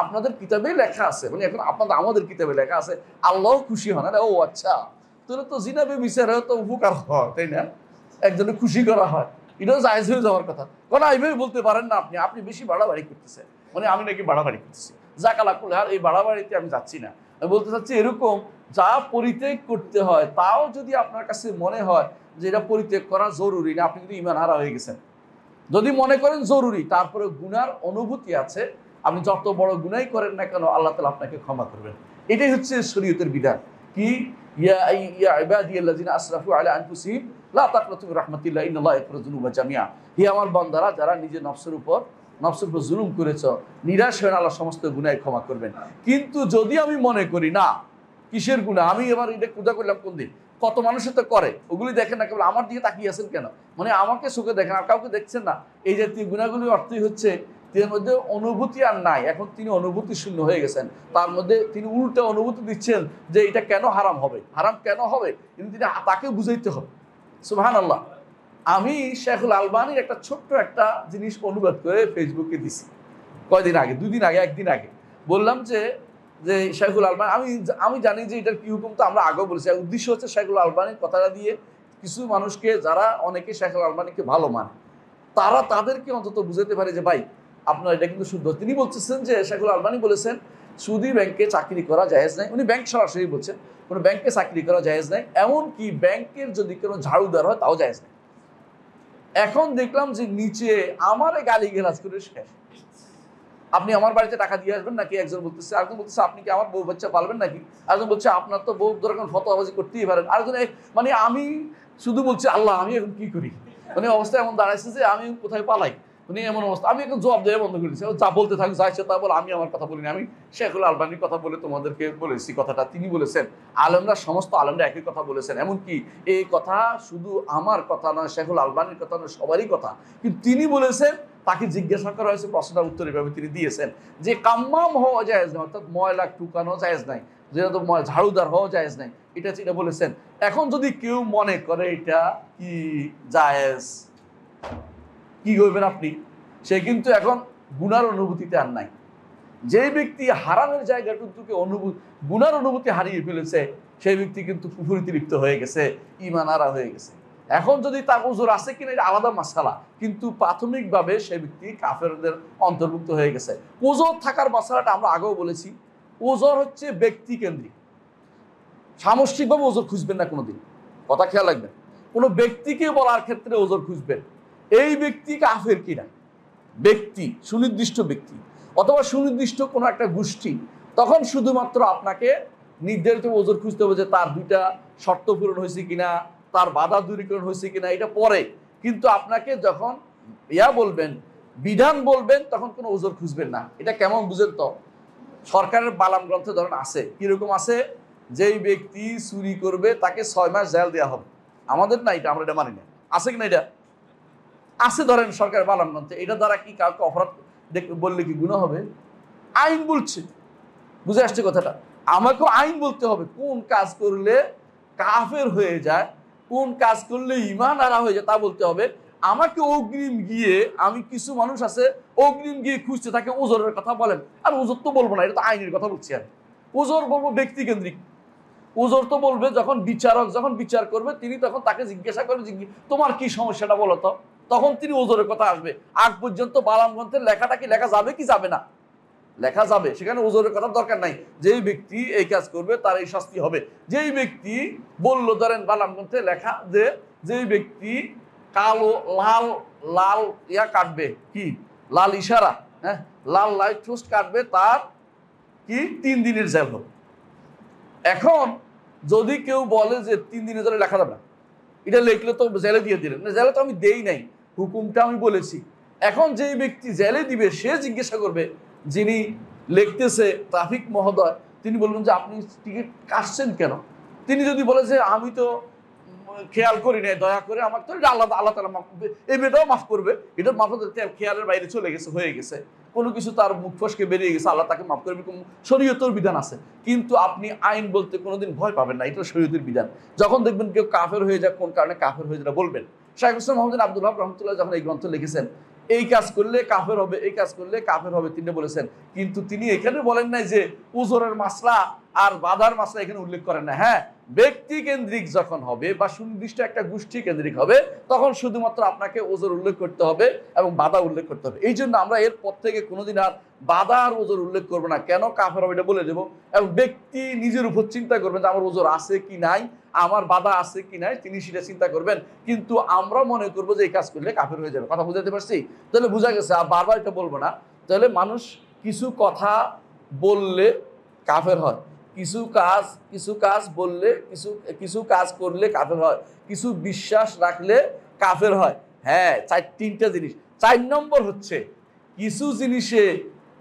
আপনাদের কিতাবেই লেখা আছে, মানে এখন আমাদের কিতাবে লেখা আছে, আল্লাহ খুশি হন। ও আচ্ছা, তোর তো জিনাবে বিচারে তো উপকার হয়, তাই না, একজনের খুশি করা হয়, এটাও জায়েজ হয়ে যাওয়ার কথা। কারণ এইভাবে বলতে পারেন না, আপনি বেশি বাড়াবাড়ি করতেছেন, মানে আমি নাকি বাড়াবাড়ি করতেছি, যাকালা করলে আর এই বাড়াবাড়িতে আমি যাচ্ছি না। আমি বলতে চাচ্ছি এরকম যা পরিত্যাগ করতে হয় তাও যদি আপনার কাছে মনে হয় যে এটা পরিত্যাগ করা জরুরি না, আপনি কিন্তু ঈমান হারা হয়ে গেছেন। যদি মনে করেন জরুরি, তারপরে গুনার অনুভূতি আছে, আপনি যত বড় গুনাই করেন না কেন আল্লাহ তাআলা আপনাকে ক্ষমা করবেন। এটাই হচ্ছে শরীয়তের বিধান। কি ইয়া ইবাদিয়াল্লাযিনা আসরাফু আলা আনফুসিহিম লা তাকনাতু মির রাহমাতিল্লাহ ইন্নাল্লাহা ইয়াগফিরুয যুনুবা জামিআ। হে আমার বান্দারা, যারা নিজের নফসের উপর জুলুম করেছ, নিরাশ হয়ে আল্লাহ সমস্ত গুনাহ ক্ষমা করবেন। কিন্তু যদি আমি মনে করি না, কিসের গুনাহ, আমি এবার এটা পূজা করলাম কোন দিন, কত মানুষের তো করে, ওগুলি দেখেন না, কেবল আমার দিকে তাকিয়ে আছেন কেন, মানে আমাকে চোখে দেখেন আর কাউকে দেখছেন না। এই জাতীয় গুনাহগুলির অর্থই হচ্ছে এর মধ্যে অনুভূতি আর নাই, এখন তিনি অনুভূতি শূন্য হয়ে গেছেন। তার মধ্যে তিনি উল্টা অনুভূতি দিচ্ছেন যে এটা কেন হারাম হবে, হারাম কেন হবে, কিন্তু তিনি তাকে বুঝাইতে হবে। সুবহানাল্লাহ। আমি শেখুল আলবানির একটা ছোট্ট একটা জিনিস অনুবাদ করে ফেসবুকে দিছি কয়দিন আগে, 2 দিন আগে, 1 দিন আগে বললাম যে শেখুল আলবানি, আমি জানি যে এটার কি হুকুম, তো আমরা আগেও বলেছি। উদ্দেশ্য হচ্ছে শেখুল আলবানির কথাটা দিয়ে কিছু মানুষকে, যারা অনেকে শেখুল আলবানিকে ভালো মানে, তাদেরকে অন্তত বুঝাতে পারে যে ভাই আপনার এটা কিন্তু শুদ্ধ। তিনি বলতেছেন যে শেখুল আলবানি বলেছেন সুদী ব্যাংকে চাকরি করা জায়েজ নাই। উনি ব্যাংক সরাসরি বলছেন কোনো ব্যাংকে চাকরি করা জায়েজ নাই, এমনকি ব্যাংকের যদি কোনো ঝাড়ুদার হয় তাও জায়েজ নাই। এখন দেখলাম যে নিচে আমারে গালিগালাজ করে শেষ। আপনি আমার বাড়িতে টাকা দিয়ে আসবেন নাকি, একজন বলতেছে, আরেকজন বলতেছে আপনি কি আমার বউ বাচ্চা পালবেন নাকি, আরেকজন বলছে আপনার তো বউ দরকার ফতোয়াবাজি করতেই পারেন, আরেকজন মানে আমি শুধু বলছি আল্লাহ আমি এখন কি করি, মানে অবস্থা এমন দাঁড়াইছে যে আমি কোথায় পালাই, মানে এমন অবস্থা। আমি এখন জবাব দেওয়া বন্ধ করে দিচ্ছি, যা বলতে থাক যা ইচ্ছে তা বলে, আমি আমার কথা বলিনি। আমি শেখুল আলবানির কথা বলে তোমাদেরকে বলেছি কথাটা, তিনি বলেছেন, আলেমরা সমস্ত আলেমরা একই কথা বলেছেন। এমনকি এই কথা শুধু আমার কথা নয়, শেখুল আলবানির কথা নয়, সবারই কথা। কিন্তু তিনি বলেছেন, তাকে জিজ্ঞাসা করা হয়েছে, প্রশ্নটার উত্তর এভাবে তিনি দিয়েছেন যে কাম্মাম হওয়া জায়েজ নাই, অর্থাৎ ময়লা টুকানো জায়েজ নাই, যেহেতু ঝাড়ুদার হওয়া জায়েজ নাই, এটা বলেছেন। এখন যদি কেউ মনে করে এটা কি জায়েজ, কি করবেন আপনি? সে কিন্তু এখন গুনার অনুভূতিতে আর নাই। যে ব্যক্তি হারামের জায়গাটুকুকে গুনার অনুভূতি হারিয়ে ফেলেছে, সেই ব্যক্তি কিন্তু কুফরিতে লিপ্ত হয়ে গেছে, ঈমান হারা হয়ে গেছে। এখন যদি তার ওজর আছে কিনা এটা আলাদা মাসআলা, কিন্তু প্রাথমিকভাবে সে ব্যক্তি কাফেরদের অন্তর্ভুক্ত হয়ে গেছে। ওজর থাকার মাসআলাটা আমরা আগেও বলেছি, ওজর হচ্ছে ব্যক্তি কেন্দ্রিক। সামষ্টিকভাবে ওজর খুঁজবেন না কোনোদিন, কথা খেয়াল রাখবেন। কোনো ব্যক্তিকে বলার ক্ষেত্রে ওজর খুঁজবেন, এই ব্যক্তি কাফের কিনা, ব্যক্তি সুনির্দিষ্ট ব্যক্তি অথবা সুনির্দিষ্ট কোনো একটা গোষ্ঠী, তখন শুধুমাত্র আপনাকে নির্ধারিত ওজর খুঁজতে হবে যে তার 2টা শর্ত পূরণ হয়েছে কিনা, তার বাধা দূরীকরণ হয়েছে কিনা, এটা পরে। কিন্তু আপনাকে যখন বলবেন, বিধান বলবেন, তখন কোনো ওজর খুঁজবেন না। এটা কেমন বুঝেন তো? সরকারের বালাম গ্রন্থে ধরেন আছে, কিরকম আছে, যেই ব্যক্তি চুরি করবে তাকে 6 মাস জেল দেওয়া হবে। আমাদের না এটা, আমরা এটা মানি না, আছে কিনা এটা আছে, ধরেন সরকারের বালাম গ্রন্থে। এটা দ্বারা কি কাউকে অপরাধ বললে কি গুনাহ হবে? আইন বলছে, বুঝে আসছে কথাটা। আমাকেও আইন বলতে হবে, কোন কাজ করলে কাফের হয়ে যায়, কোন কাজ করলে ঈমান হারা হয়ে যায় তা বলতে হবে। আমাকে অগ্রিম গিয়ে, আমি কিছু মানুষ আছে অগ্রিম গিয়ে খুঁজতে থাকে ওজরের কথা বলেন, আর ওজর তো বলবো না, এটা তো আইনের কথা বলছি। আর ওজর বলবো ব্যক্তি কেন্দ্রিক। ওজর তো বলবে যখন বিচারক যখন বিচার করবে, তিনি তখন তাকে জিজ্ঞাসা করবে তোমার কি সমস্যাটা বলো তো, তখন তিনি ওজরের কথা আসবে। আগ পর্যন্ত বালাম গ্রন্থের লেখাটা কি লেখা যাবে কি যাবে না? লেখা যাবে, সেখানে ওজরের কথা দরকার নাই। যেই ব্যক্তি এই কাজ করবে তার এই শাস্তি হবে। যেই ব্যক্তি বললো, ধরেন বালাম গ্রন্থে লেখা যে যেই ব্যক্তি কালো লাল লাল কাটবে, কি লাল ইশারা, হ্যাঁ লাল লাইট পোস্ট কাটবে, তার কি 3 দিনের জেল হবে। এখন যদি কেউ বলে যে 3 দিনের জেলে লেখা যাবে না, এটা লিখলে তো জেলে দিয়ে দিলেন না, জেলে তো আমি দেই নাই, হুকুমটা আমি বলেছি। এখন যেই ব্যক্তি জেলে দিবে, সে জিজ্ঞাসা করবে যিনি লিখতেছে ট্রাফিক মহোদয়, তিনি বলবেন যে আপনি টিকিট কাটছেন কেন? তিনি যদি বলে যে আমি তো খেয়াল করি নাই, দয়া করে আমাকে তো আল্লাহ তাআলা মাফ করবে, এই মেয়েটাও মাফ করবে, এটা মাফ খেয়ালের বাইরে চলে গেছে, হয়ে গেছে, কোনো কিছু তার মুখ ফসকে বেরিয়ে গেছে, আল্লাহ তাকে মাফ করবে, শরীয়তের বিধান আছে। কিন্তু আপনি আইন বলতে কোনোদিন ভয় পাবেন না, এটা শরীয়তের বিধান। যখন দেখবেন কেউ কাফের হয়ে যায়, কোন কারণে কাফের হয়ে যায় বলবেন। শাইখ হোসেন মোহাম্মদ আব্দুল ওয়াহাব রাহমাতুল্লাহ যখন এই গ্রন্থ লিখেছেন, এই কাজ করলে কাফের হবে, এই কাজ করলে কাফের হবে, তিনি বলেছেন। কিন্তু তিনি এখানে বলেন নাই যে ওজরের মাসলা আর বাধার মাসলা এখানে উল্লেখ করেন না। হ্যাঁ, ব্যক্তি কেন্দ্রিক যখন হবে বা সুনির্দিষ্ট একটা গোষ্ঠী কেন্দ্রিক হবে তখন শুধুমাত্র আপনাকে ওজোর উল্লেখ করতে হবে এবং বাধা উল্লেখ করতে হবে। এই জন্য আমরা এর পর থেকে কোনোদিন আর বাধা আর ওজোর উল্লেখ করবো না। কেন কাফের হবে এটা বলে দেবো, এবং ব্যক্তি নিজের উপর চিন্তা করবেন যে আমার ওজোর আছে কি নাই, আমার বাধা আছে কি নাই, তিনি সেটা চিন্তা করবেন। কিন্তু আমরা মনে করবো যে এই কাজ করলে কাফের হয়ে যাবে। কথা বুঝাতে পারছি? তাহলে বোঝা গেছে, আর বারবার এটা বলবো না। তাহলে মানুষ কিছু কথা বললে কাফের হয়, কিছু কাজ বললে কিছু কাজ করলে কাফের হয়, কিছু বিশ্বাস রাখলে কাফের হয়। হ্যাঁ, তিনটা জিনিস। 4 নম্বর হচ্ছে কিছু জিনিসে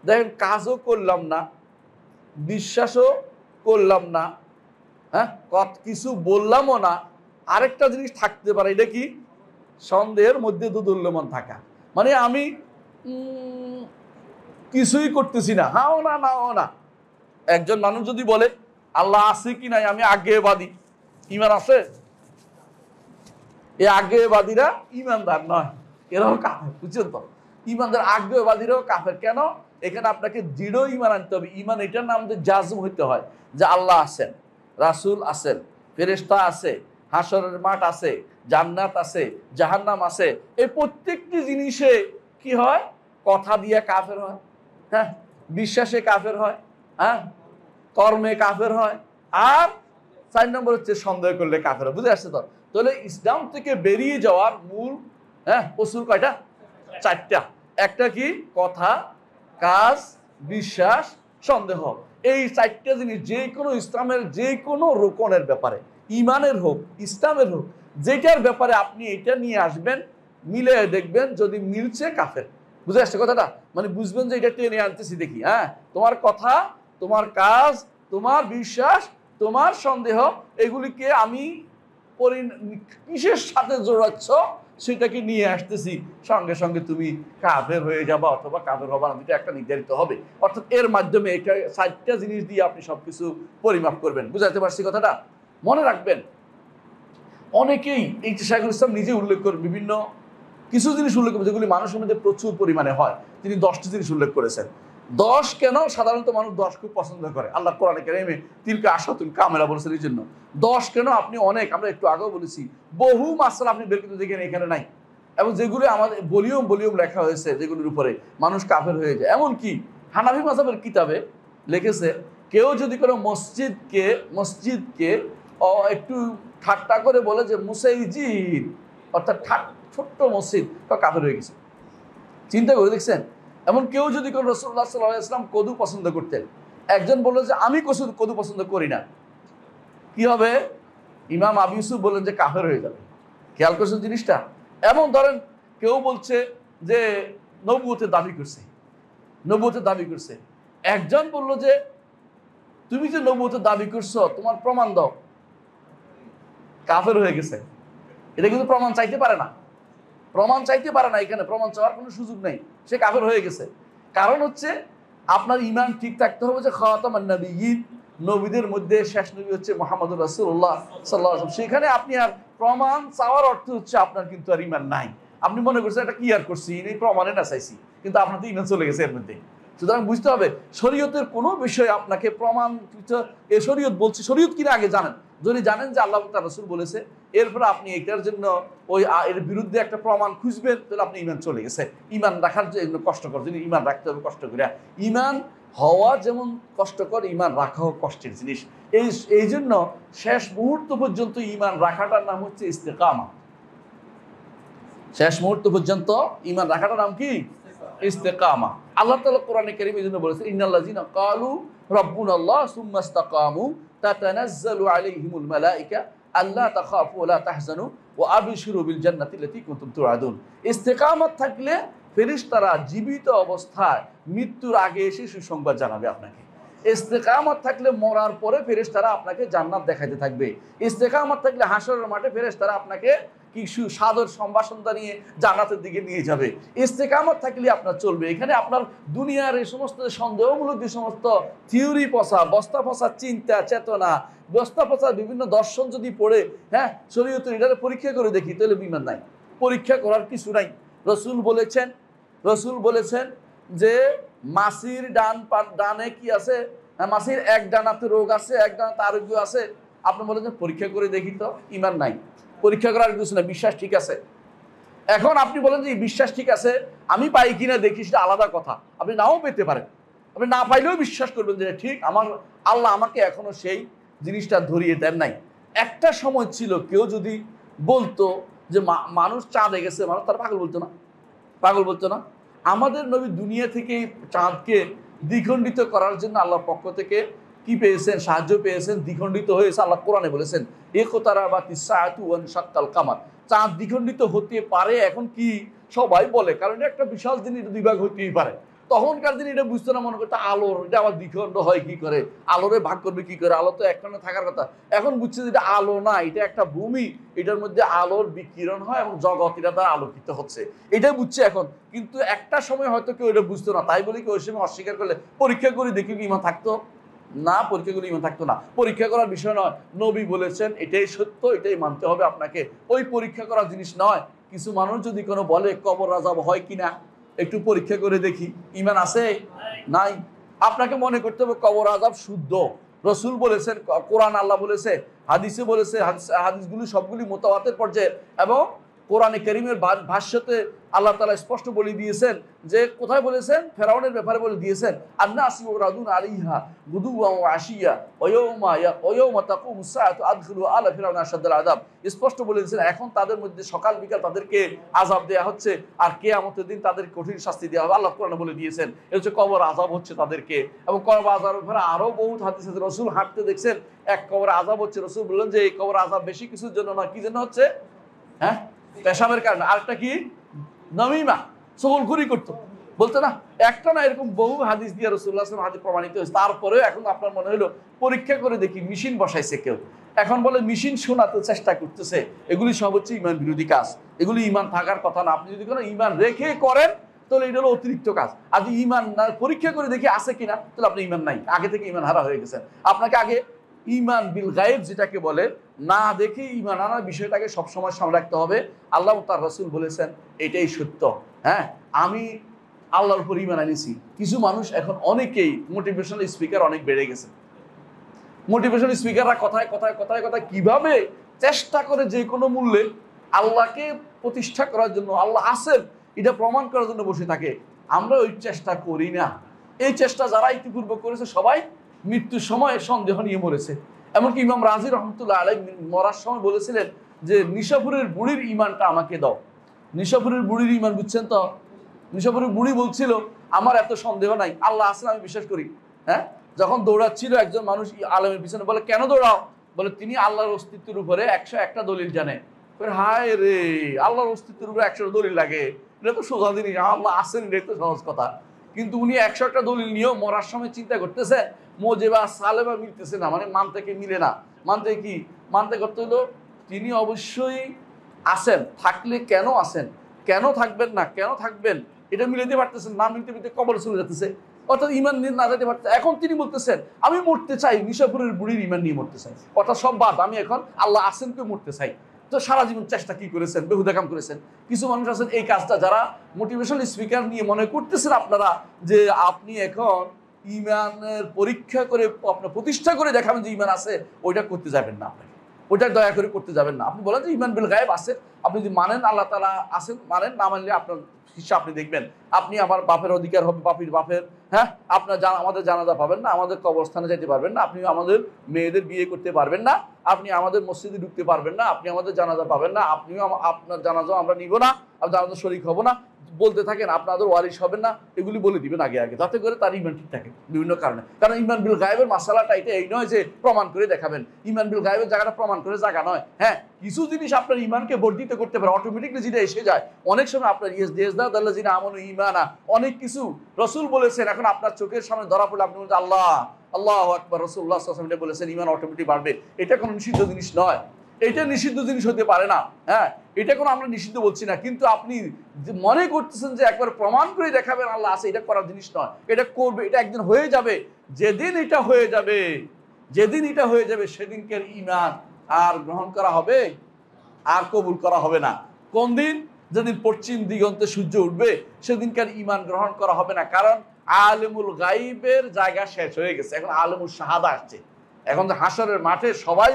দেখেন কাজও করলাম না, বিশ্বাসও করলাম না, হ্যাঁ, কিছু বললামও না, আরেকটা জিনিস থাকতে পারে, এটা কি? সন্দেহের মধ্যে দোদুল্যমান থাকা। মানে আমি কিছুই করতেছি না, হাও না নাও না। একজন মানুষ যদি বলে আল্লাহ আছে কি নাই আমি আজ্ঞেবাদী, ইমান আছে? এই আজ্ঞেবাদীরা ইমানদার নয়, এরাও কাফের। বুঝছেন তো? ইমানদার আজ্ঞেবাদীরাও কাফের। কেন? এখানে আপনাকে দৃঢ় ইমান আনতে হবে। ইমান এটার নাম যে জাজম হইতে হয় যে আল্লাহ আছেন, রাসূল আছেন, ফেরেশতা আছে, হাসরের মাঠ আছে, জান্নাত আছে, জাহান্নাম আছে। এই প্রত্যেকটি জিনিসে কি হয়? কথা দিয়ে কাফের হয়, হ্যাঁ, বিশ্বাসে কাফের হয়, হ্যাঁ, কর্মে কাফের হয়, আর 4 নম্বর হচ্ছে সন্দেহ করলে কাফের হয়। বুঝে আসছে তো? তাহলে ইসলাম থেকে বেরিয়ে যাওয়ার মূল উসুল কয়টা? 4টা। একটা কি? কথা, কাজ, বিশ্বাস, সন্দেহ। এই 4টা জিনিস যে কোনো ইসলামের যে কোনো রোকনের ব্যাপারে, ইমানের হোক ইসলামের হোক, যেটার ব্যাপারে আপনি এটা নিয়ে আসবেন, মিলে দেখবেন যদি মিলছে কাফের। বুঝে আসছে কথাটা? মানে বুঝবেন যে এটা টেনে আনতেছি দেখি। হ্যাঁ, তোমার কথা, তোমার কাজ, তোমার বিশ্বাস, তোমার সন্দেহ, এগুলিকে আমি কিসের সাথে জোড়াচ্ছ সেটাকে নিয়ে আসতেছি, সঙ্গে সঙ্গে তুমি কাফের হয়ে যাবা অথবা কাফের হবা না, এটা একটা নির্ধারিত হবে। অর্থাৎ এর মাধ্যমে এটা 4টা জিনিস দিয়ে আপনি সবকিছু পরিমাপ করবেন। বুঝাতে পারছি কথাটা? মনে রাখবেন, অনেকেই এই যে শাইখুল ইসলাম নিজে উল্লেখ করেন, বিভিন্ন কিছু জিনিস উল্লেখ করেন যেগুলি মানুষের মধ্যে প্রচুর পরিমাণে হয়। তিনি 10টি জিনিস উল্লেখ করেছেন। 10 কেন? সাধারণত মানুষ 10 খুব পছন্দ করে। আল্লাহ কোরআনে কারিমে তিলকা আশরাতুন কামিলা বলেছেন এই জন্য। 10 কেন? আপনি অনেক, আমরা একটু আগেও বলেছি, বহু মাসআলা আপনি বের করতে দেখেন এখানে নাই, এবং যেগুলো আমাদের ভলিউম লেখা হয়েছে যেগুলোর উপরে মানুষ কাফের হয়ে যায়। এমনকি হানাফি মাযহাবের কিতাবে লিখেছে, কেউ যদি কোনো মসজিদকে একটু ঠাট্টা করে বলে যে মুসাইজিদ, অর্থাৎ ছোট্ট মসজিদ, কাফের হয়ে গেছে। চিন্তা করে দেখছেন? এমন কেউ যদি কোনো রাসূলুল্লাহ সাল্লাল্লাহু আলাইহি ওয়াসাল্লাম কদু পছন্দ করতেন, একজন বলল যে আমি কদু পছন্দ করি না, কি হবে? ইমাম আবু ইউসুফ বললেন যে কাফের হয়ে যাবে। খেয়াল করছেন জিনিসটা? এমন ধরেন কেউ বলছে যে নবুয়তের দাবি করছে, একজন বলল যে তুমি যে নবুয়তের দাবি করছো তোমার প্রমাণ দাও, কাফের হয়ে গেছে। এটা কিন্তু প্রমাণ চাইতে পারে না, এখানে প্রমাণ চাওয়ার কোনো সুযোগ নেই, সে কাফের হয়ে গেছে। কারণ হচ্ছে আপনার ঈমান ঠিক থাকতে হবে যে খাতামান নবিয়্যিন, নবীদের মধ্যে শেষ নবী হচ্ছে মুহাম্মদুর রাসূলুল্লাহ সাল্লাল্লাহু আলাইহি ওয়াসাল্লাম। সেখানে আপনি আর প্রমাণ চাওয়ার অর্থ হচ্ছে আপনার কিন্তু আর ঈমান নাই। আপনি মনে করছেন এটা কি আর করছি, এই প্রমাণে না চাইছি, কিন্তু আপনার তো ঈমান চলে গেছে এর মধ্যে। সুতরাং বুঝতে হবে শরীয়তের কোনো বিষয় আপনাকে প্রমাণ, এ শরীয়ত বলছে, শরীয়ত কিনা আগে জানেন। যদি জানেন যে আল্লাহ তাআলা রাসূল বলেছে, এরপরে আপনি এটার জন্য এর বিরুদ্ধে একটা প্রমাণ খুঁজবেন, তাহলে আপনি ঈমান চলে গেছে। ঈমান রাখার জন্য কষ্টকর, যদি ঈমান রাখতে হবে কষ্ট করে। ঈমান হওয়া যেমন কষ্টকর, ঈমান রাখাও কষ্টের জিনিস। এই জন্য শেষ মুহূর্ত পর্যন্ত ঈমান রাখাটার নাম হচ্ছে ইস্তেকামা। শেষ মুহূর্ত পর্যন্ত ঈমান রাখাটার নাম কি? ইস্তেকামা। আল্লাহ তাআলা কোরআনে কারীমে এই জন্য বলেছেন, ইন্নাল্লাযীনা ক্বালু রাব্বুনাল্লাহ সুম্মা ইসতাকামু তাতানাজ্জালু আলাইহিমুল মালায়েকা আল্লা তাখাফু ওয়া লা তাহজানু ওয়া আবশিরু বিল জান্নাতি আল্লাতী কুনতুম তুআদুন। ইস্তেকামত থাকলে ফেরেশতারা জীবিত অবস্থায় মৃত্যুর আগে এসে সুসংবাদ জানাবে আপনাকে। ইস্তেকামত থাকলে মরার পরে ফেরেশতারা আপনাকে জান্নাত দেখাইতে থাকবে। ইস্তেকামত থাকলে হাসরের মাঠে ফেরেশতারা আপনাকে কিছু সাদর সম্ভাষণ নিয়ে জান্নাতের দিকে নিয়ে যাবে। ইস্তেকামত থাকলে আপনার চলবে। এখানে আপনার দুনিয়ার এই সমস্ত সন্দেহমূলক যে সমস্ত থিওরি পচা, বস্তা পচা চিন্তা চেতনা, বস্তা পচা বিভিন্ন দর্শন যদি পড়ে, হ্যাঁ, শরীয়তের এটারে পরীক্ষা করে দেখি, তাহলে ঈমান নাই। পরীক্ষা করার কিছু নাই। রসুল বলেছেন যে মাছির ডানে কি আছে? হ্যাঁ, মাছির এক ডানাতে রোগ আছে, এক ডানাতে আরোগ্য আছে, আপনি বলেন যে পরীক্ষা করে দেখি তো, ইমান নাই, পরীক্ষা করার কিছু না, বিশ্বাস ঠিক আছে। এখন আপনি বলেন যে বিশ্বাস ঠিক আছে, আমি পাই কিনা দেখি, সেটা আলাদা কথা, আপনি নাও পেতে পারেন, আপনি না পাইলেও বিশ্বাস করবেন যে ঠিক আমার আল্লাহ আমাকে এখনো সেই জিনিসটা ধরিয়ে দেন নাই। একটা সময় ছিল কেউ যদি বলতো যে মানুষ চাঁদে গেছে, মানুষ তার পাগল বলতো না, পাগল বলতো না। আমাদের নবী দুনিয়া থেকে চাঁদকে দ্বিখণ্ডিত করার জন্য আল্লাহর পক্ষ থেকে কি পেয়েছেন, সাহায্য পেয়েছেন, দ্বিখণ্ডিত হয়েছে। আল্লাহ কোরআনে বলেছেন ইকতারাবাতিস সাআতু ওয়ানশাক্কাল কামার, চাঁদ দ্বিখণ্ডিত হতে পারে। এখন কি সবাই বলে, কারণ এটা একটা বিশাল জিনিস, এটা দুই ভাগ হতেই পারে। তখনকার দিনে এটা বুঝতো না, মনে করতো আলোর এটা আবার দ্বিখণ্ড হয় কি করে, আলোরে ভাগ করবে কি করে, আলো তো একখানে থাকার কথা। এখন বুঝছে যে এটা আলো না, এটা একটা ভূমি, এটার মধ্যে আলোর বিকিরণ হয় এবং জগৎ এটা দ্বারা আলোকিত হচ্ছে, এটা বুঝছে এখন। কিন্তু একটা সময় হয়তো কেউ এটা বুঝতো না, তাই বলে কি ওই সময় অস্বীকার করলে পরীক্ষা করে দেখি কি ইমান থাকতো না, পরীক্ষা করে ইমান থাকতো না। পরীক্ষা করার বিষয় নয়, নবী বলেছেন এটাই সত্য, এটাই মানতে হবে আপনাকে, ওই পরীক্ষা করার জিনিস নয়। কিছু মানুষ যদি কোনো বলে কবর আযাব হয় কিনা একটু পরীক্ষা করে দেখি, ইমান আছে নাই। আপনাকে মনে করতে হবে কবর আযাব শুদ্ধ, রসুল বলেছেন, কোরআন আল্লাহ বলেছে, হাদিসে বলেছে, হাদিসগুলি সবগুলি মুতাওয়াতির পর্যায়ে, এবং কোরআনে কারীমের ভাষ্যতে আল্লাহ তাআলা স্পষ্ট বলে দিয়েছেন যে কোথায় বলেছেন, ফেরাউনের ব্যাপারে বলে দিয়েছেন আন্নাসি ওয়ারাদুন আলাইহা গুদুওয়া ওয়া আশিয়া ওয়া ইয়াউমা তাকুমুস সাআতু আদখিলু আলা ফিরাউনা আশাদ্দাল আযাব। স্পষ্ট বলেছেন এখন তাদের মধ্যে সকাল বিকাল তাদেরকে আযাব দেয়া হচ্ছে, আর কিয়ামতের দিন তাদের কঠিন শাস্তি দেওয়া হবে। আল্লাহ কোরআনে বলে দিয়েছেন এটা হচ্ছে কবর আযাব হচ্ছে তাদেরকে। এবং কবর আযাবের ব্যাপারে আরো বহুত হাদিস আছে, রাসূল হাঁটতে দেখছেন এক কবর আযাব হচ্ছে, রাসূল বললেন যে এই কবর আযাব বেশি কিছুর জন্য না, কি জন্য হচ্ছে, হ্যাঁ, পেশাবের কারণে। আরেকটা কি, নমিমা, চগলখড়ি করতো, বলতো না, একটা না, এরকম বহু হাদিস দিয়ে রাসূলুল্লাহ সাল্লাল্লাহু আলাইহি ওয়াসাল্লাম হাদিস প্রমাণিত হয়েছে। তারপরেও এখন আপনার মনে হলো পরীক্ষা করে দেখি, মেশিন বসাইছে কেউ, এখন বলে মেশিন শোনাতে চেষ্টা করতেছে, এগুলি সব হচ্ছে ইমান বিরোধী কাজ, এগুলি ইমান থাকার কথা না। আপনি যদি কোনো ইমান রেখে করেন তাহলে এটা হলো অতিরিক্ত কাজ। আর যদি ইমান না পরীক্ষা করে দেখি আছে কিনা, তাহলে আপনি ইমান নাই, আগে থেকে ইমান হারা হয়ে গেছেন। আপনাকে আগে ইমান বিল গায়েব যেটাকে বলে, না দেখে ইমান আনার বিষয়টাকে সবসময় সামনে রাখতে হবে। আল্লাহ তার রাসূল বলেছেন এটাই সত্য, হ্যাঁ, আমি আল্লাহর উপর ইমান আনিছি। কিছু মানুষ এখন অনেকেই মোটিভেশনাল স্পিকার অনেক বেড়ে গেছে, মোটিভেশনাল স্পিকাররা কথায় কথায় কথায় কথায় কিভাবে চেষ্টা করে যে কোনো মূল্যে আল্লাহকে প্রতিষ্ঠা করার জন্য, আল্লাহ আছেন এটা প্রমাণ করার জন্য বসে থাকে। আমরা ওই চেষ্টা করি না। এই চেষ্টা যারা ইতিপূর্ব করেছে সবাই মৃত্যুর সময় সন্দেহ নিয়ে মরেছে। এমনকি ইমাম রাজি রহমতুল্লাহ আলাইহি মরার সময় বলেছিলেন যে নিশাপুরের বুড়ির ইমানটা আমাকে দাও। নিশাপুরের বুড়ির ইমান বুঝছেন তো, নিশাপুরের বুড়ি বলছিল আমার এত সন্দেহ নাই, আল্লাহ আছেন আমি বিশ্বাস করি। হ্যাঁ, যখন দৌড়াচ্ছিল একজন মানুষ আলেমের পিছনে, বলে কেন দৌড়াও, বলে তিনি আল্লাহর অস্তিত্বের উপরে 101টা দলিল জানে। হায় রে, আল্লাহর অস্তিত্বের উপরে 100 দলিল লাগে, এটা তো সোজা জিনিস, আল্লাহ আছেন এটা তো সহজ কথা। কিন্তু উনি 101টা দলিল নিয়েও মরার সময় চিন্তা করতেছে মোজেবা সালেবা মিলতেছে না, মানে মান থেকে মিলে না। মানতে কি মানতে করতে হলো তিনি অবশ্যই আছেন, থাকলে কেন আছেন, কেন থাকবেন না, কেন থাকবেন এটা মিলাতে পারতেছেন না, মিলতে মিলতে কবরে চলে যেতেছে, অর্থাৎ ইমান নিয়ে না যেতে পারতেছে। এখন তিনি বলতেছেন আমি মরতে চাই, নিশাপুরের বুড়ির ইমান নিয়ে মরতে চাই, অর্থাৎ সব বাদ, আমি এখন আল্লাহ আছেন কেউ মরতে চাই। তো সারা জীবন চেষ্টা কি করেছেন, বেহুদা কাম করেছেন। কিছু মানুষ আছেন এই কাজটা, যারা মোটিভেশনাল স্পিকার নিয়ে মনে করতেছেন আপনারা যে আপনি এখন ইমানের পরীক্ষা করে আপনার প্রতিষ্ঠা করে দেখাবেন যে ইমান আছে, ওইটা করতে যাবেন না, আপনাকে ওইটা দয়া করে করতে যাবেন না। আপনি বলেন যে ইমান বিল গায়েব আছে, আপনি যদি মানেন আল্লাহ তাআলা আছেন মানেন, না মানলে আপনার হিসাব আপনি দেখবেন। আপনি আমার বাপের অধিকার হবে, বাপির বাপের, হ্যাঁ, আপনার আমাদের জানাজা পাবেন না, আমাদের কবরস্থানে যেতে পারবেন না, আপনি আমাদের মেয়েদের বিয়ে করতে পারবেন না, আপনি আমাদের মসজিদে ঢুকতে পারবেন না, আপনি আমাদের জানাজা পাবেন না, আপনিও আপনার জানাজাও আমরা নিব না, আপনার জানাজা শরীক হব না, বলতে থাকেন আপনাদের ওয়ারিশ হবেন না, এগুলি বলে দিবেন আগে আগে, যাতে করে তার ইমান ঠিক থাকে বিভিন্ন কারণে। কারণ ইমান বিল গায়েবের মাসালাটা এটা এই নয় যে প্রমাণ করে দেখাবেন, ইমান বিল গায়েবের জায়গাটা প্রমাণ করে জায়গা নয়। হ্যাঁ, কিছু জিনিস আপনার ইমানকে বর্ধিত করতে পারে, অটোমেটিকলি যেটা এসে যায়। অনেক সময় আপনার ইয়েসদাল্লাযিনা আমানু ঈমানা, অনেক কিছু রাসূল বলেছেন, এখন আপনার চোখের সামনে ধরা পড়লে আপনি বলছেন আল্লাহ আল্লাহু আকবার, রাসূলুল্লাহ সাল্লাল্লাহু আলাইহি ওয়াসাল্লাম বলেছেন ইমান অটোমেটিক বাড়বে। এটা কোনো নিষিদ্ধ জিনিস নয়, এটা নিষিদ্ধ জিনিস হতে পারে না। হ্যাঁ, এটা কোনো আমরা নিষিদ্ধ বলছি না, কিন্তু আপনি মনে করতেছেন যে একবার প্রমাণ করে দেখাবেন আল্লাহ আছে, এটা করার জিনিস নয়। এটা করবে, এটা একদিন হয়ে যাবে। যেদিন এটা হয়ে যাবে, যেদিন এটা হয়ে যাবে সেদিনকার ঈমান আর গ্রহণ করা হবে, আর কবুল করা হবে না। কোন দিন? যেদিন পশ্চিম দিগন্তে সূর্য উঠবে সেদিনকার ঈমান গ্রহণ করা হবে না। কারণ আলেমুল গাইবের জায়গা শেষ হয়ে গেছে, এখন আলেমুল শাহাদা আসছে। এখন হাসরের মাঠে সবাই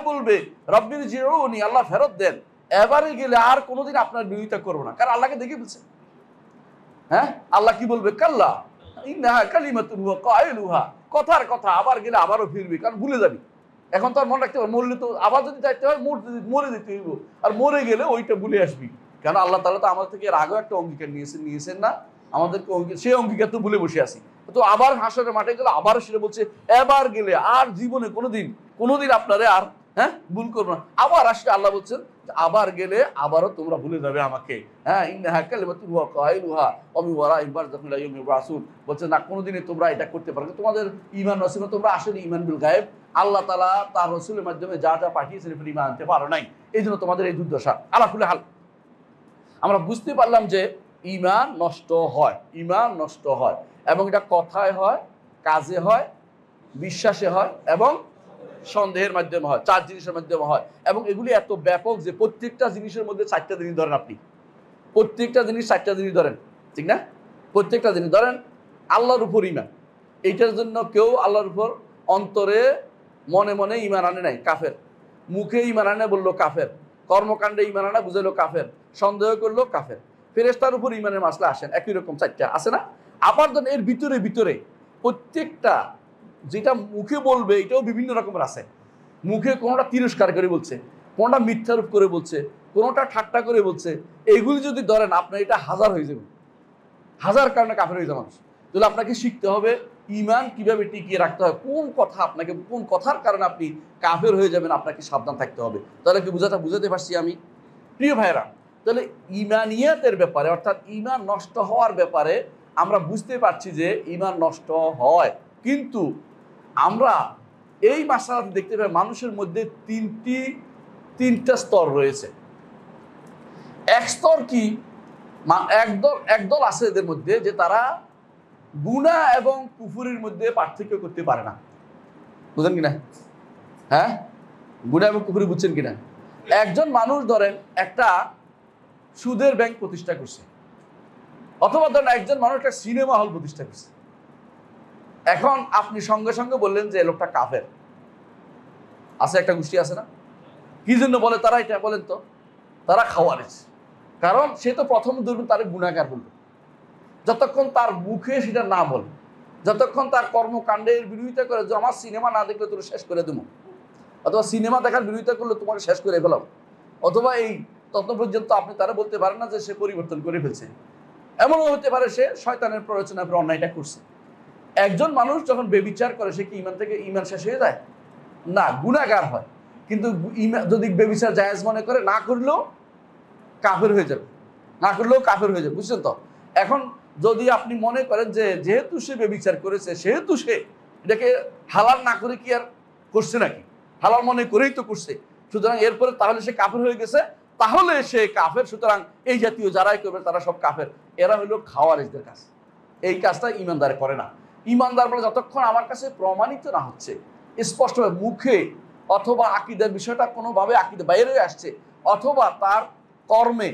বলবে রব্বির জিউনি, আল্লাহ ফেরত দেন। এবারে গেলে আর কোনোদিন আপনার বিরোধিতা করবো না, কারণ আল্লাহকে দেখে ফেলছে। হ্যাঁ, আল্লাহ কি বলবে? কাল্লা ইন্নাহা কালিমাতুন হুয়া কাইলুহা, কথার কথা, আবার গেলে আবারও ফিরবি, কারণ ভুলে যাবি। এখন তো আর মনে রাখতে হবে, মরলে তো আবার যদি যাইতে হয় মরে যেতে হইব, আর মরে গেলে ওইটা ভুলে আসবি। কেন আল্লাহ তাআলা তো আমাদের থেকে এর আগেও একটা অঙ্গীকার নিয়েছেন না, আমাদেরকে সেই অঙ্গীকার তো ভুলে বসে আছি। তো আবার হাসরের মাঠে গেলে আবার সেটা বলছে এবার গেলে আর জীবনে কোনোদিন আপনারে আর ভুল করবো না। আবার আসলে আল্লাহ বলছেন আবার গেলে আবারও তোমরা ভুলে যাবে আমাকে। হ্যাঁ, ইন্নাহা কালিমাতুন হুয়া কাইলুহা ওয়া মিন ওয়ারাইহিম বারযাখুন ইলা ইয়াউমি ইউবআসুন, বলছে না কোনোদিনই তোমরা এটা করতে পারবে না। তোমাদের ঈমান নসিব, তোমরা আসলে ঈমান বিল গায়েব, আল্লাহ তাআলা তার রাসূলের মাধ্যমে যা যা পাঠিয়েছেন এর ঈমান আনতে পারো নাই, এইজন্য তোমাদের এই দুর্দশা। আলা কুল্লি হাল, আমরা বুঝতে পারলাম যে ঈমান নষ্ট হয়, এবং এটা কথায় হয়, কাজে হয়, বিশ্বাসে হয় এবং সন্দেহের মাধ্যমে হয়, 4 জিনিসের মাধ্যমে হয়। এবং এগুলি এত ব্যাপক যে প্রত্যেকটা জিনিসের মধ্যে 4টা জিনিস ধরেন, আপনি প্রত্যেকটা জিনিস 4টা জিনিস ধরেন, ঠিক না? প্রত্যেকটা জিনিস ধরেন। আল্লাহর উপর ঈমান, এইটার জন্য কেউ আল্লাহর উপর অন্তরে মনে মনে ঈমান আনে নাই, কাফের। মুখে ঈমান আনে বললো কাফের, কর্মকাণ্ডে ঈমান আনে বুঝাইলো কাফের, সন্দেহ করলো কাফের। ফেরেশতার উপর ঈমানের মাসলা আসেন, একই রকম 4টা আছে না? আবার ধরেন এর ভিতরে প্রত্যেকটা যেটা মুখে বলবে এটাও বিভিন্ন রকমের আছে। মুখে কোনোটা তিরস্কার করে বলছে, কোনোটা মিথ্যারূপ করে বলছে, কোনোটা ঠাট্টা করে বলছে। এইগুলি যদি ধরেন আপনার এটা 1000 হয়ে যাবে, 1000 কারণে কাফের হয়ে যাবে মানুষ। তাহলে আপনাকে শিখতে হবে ঈমান কিভাবে টিকিয়ে রাখতে হয়, কোন কথার কারণে আপনি কাফের হয়ে যাবেন, আপনাকে সাবধান থাকতে হবে। তাহলে কি বুঝাতে পারছি আমি? প্রিয় ভাইরা, তাহলে ঈমানিয়াতের ব্যাপারে, অর্থাৎ ঈমান নষ্ট হওয়ার ব্যাপারে আমরা বুঝতে পারছি যে ঈমান নষ্ট হয়, কিন্তু আমরা এই মাসআলাতে দেখতে পাই মানুষের মধ্যে তিনটা স্তর রয়েছে। এক স্তর কি, একদল আছে এদের মধ্যে যে তারা গুনাহ এবং কুফরের মধ্যে পার্থক্য করতে পারে না। বুঝেন কিনা? হ্যাঁ, গুনাহ এবং কুফরি বুঝছেন কিনা? একজন মানুষ ধরেন একটা সুদের ব্যাংক প্রতিষ্ঠা করছে, অথবা ধরেন একজন মানুষ একটা সিনেমা হল প্রতিষ্ঠা করছে। এখন আপনি সঙ্গে সঙ্গে বললেন যে লোকটা কাফের। আছে একটা গোষ্ঠী আছে না, কি জন্য বলে তারা এটা? বলেন তো, তারা খাওয়ারিজ। কারণ সে তো প্রথম ধরবেন তার গুনাহগার বলবে, যতক্ষণ তার মুখে সেটা না বলে, যতক্ষণ তার কর্মকাণ্ডের বিরোধিতা করে, যে আমার সিনেমা না দেখলে তোর শেষ করে দেবো, অথবা সিনেমা দেখার বিরোধিতা করলে তোমাকে শেষ করে ফেলাম, অথবা এই তত পর্যন্ত আপনি তারা বলতে পারেন না যে সে পরিবর্তন করে ফেলছে। এমনও হতে পারে সে শয়তানের প্ররোচনায় অন্যায়টা করছে। একজন মানুষ যখন বেবিচার করে সে কি ঈমান শেষ হয়ে যায়? না, গুনাহগার হয়। কিন্তু যদি বেবিচার জায়েজ মনে করে, না করলেও কাফের হয়ে যাবে, বুঝছেন তো? এখন যদি আপনি মনে করেন যে যেহেতু সে বেবিচার করেছে সেহেতু সে এটাকে হালাল না করে কি আর করছে নাকি, হালাল মনে করেই তো করছে, সুতরাং এরপরে তাহলে সে কাফের হয়ে গেছে, তাহলে সে কাফের। সুতরাং এই জাতীয় যারাই করবে তারা সব কাফের। এরা হলো খাওয়ারিজদের কাজ। এই কাজটা ঈমানদার করে না। ঈমানদার বলে যতক্ষণ আমার কাছে প্রমাণিত না হচ্ছে, স্পষ্টভাবে মুখে অথবা আকীদার বিষয়টা কোনোভাবে আকীদা বাইরে আসছে, অথবা তার কর্মে,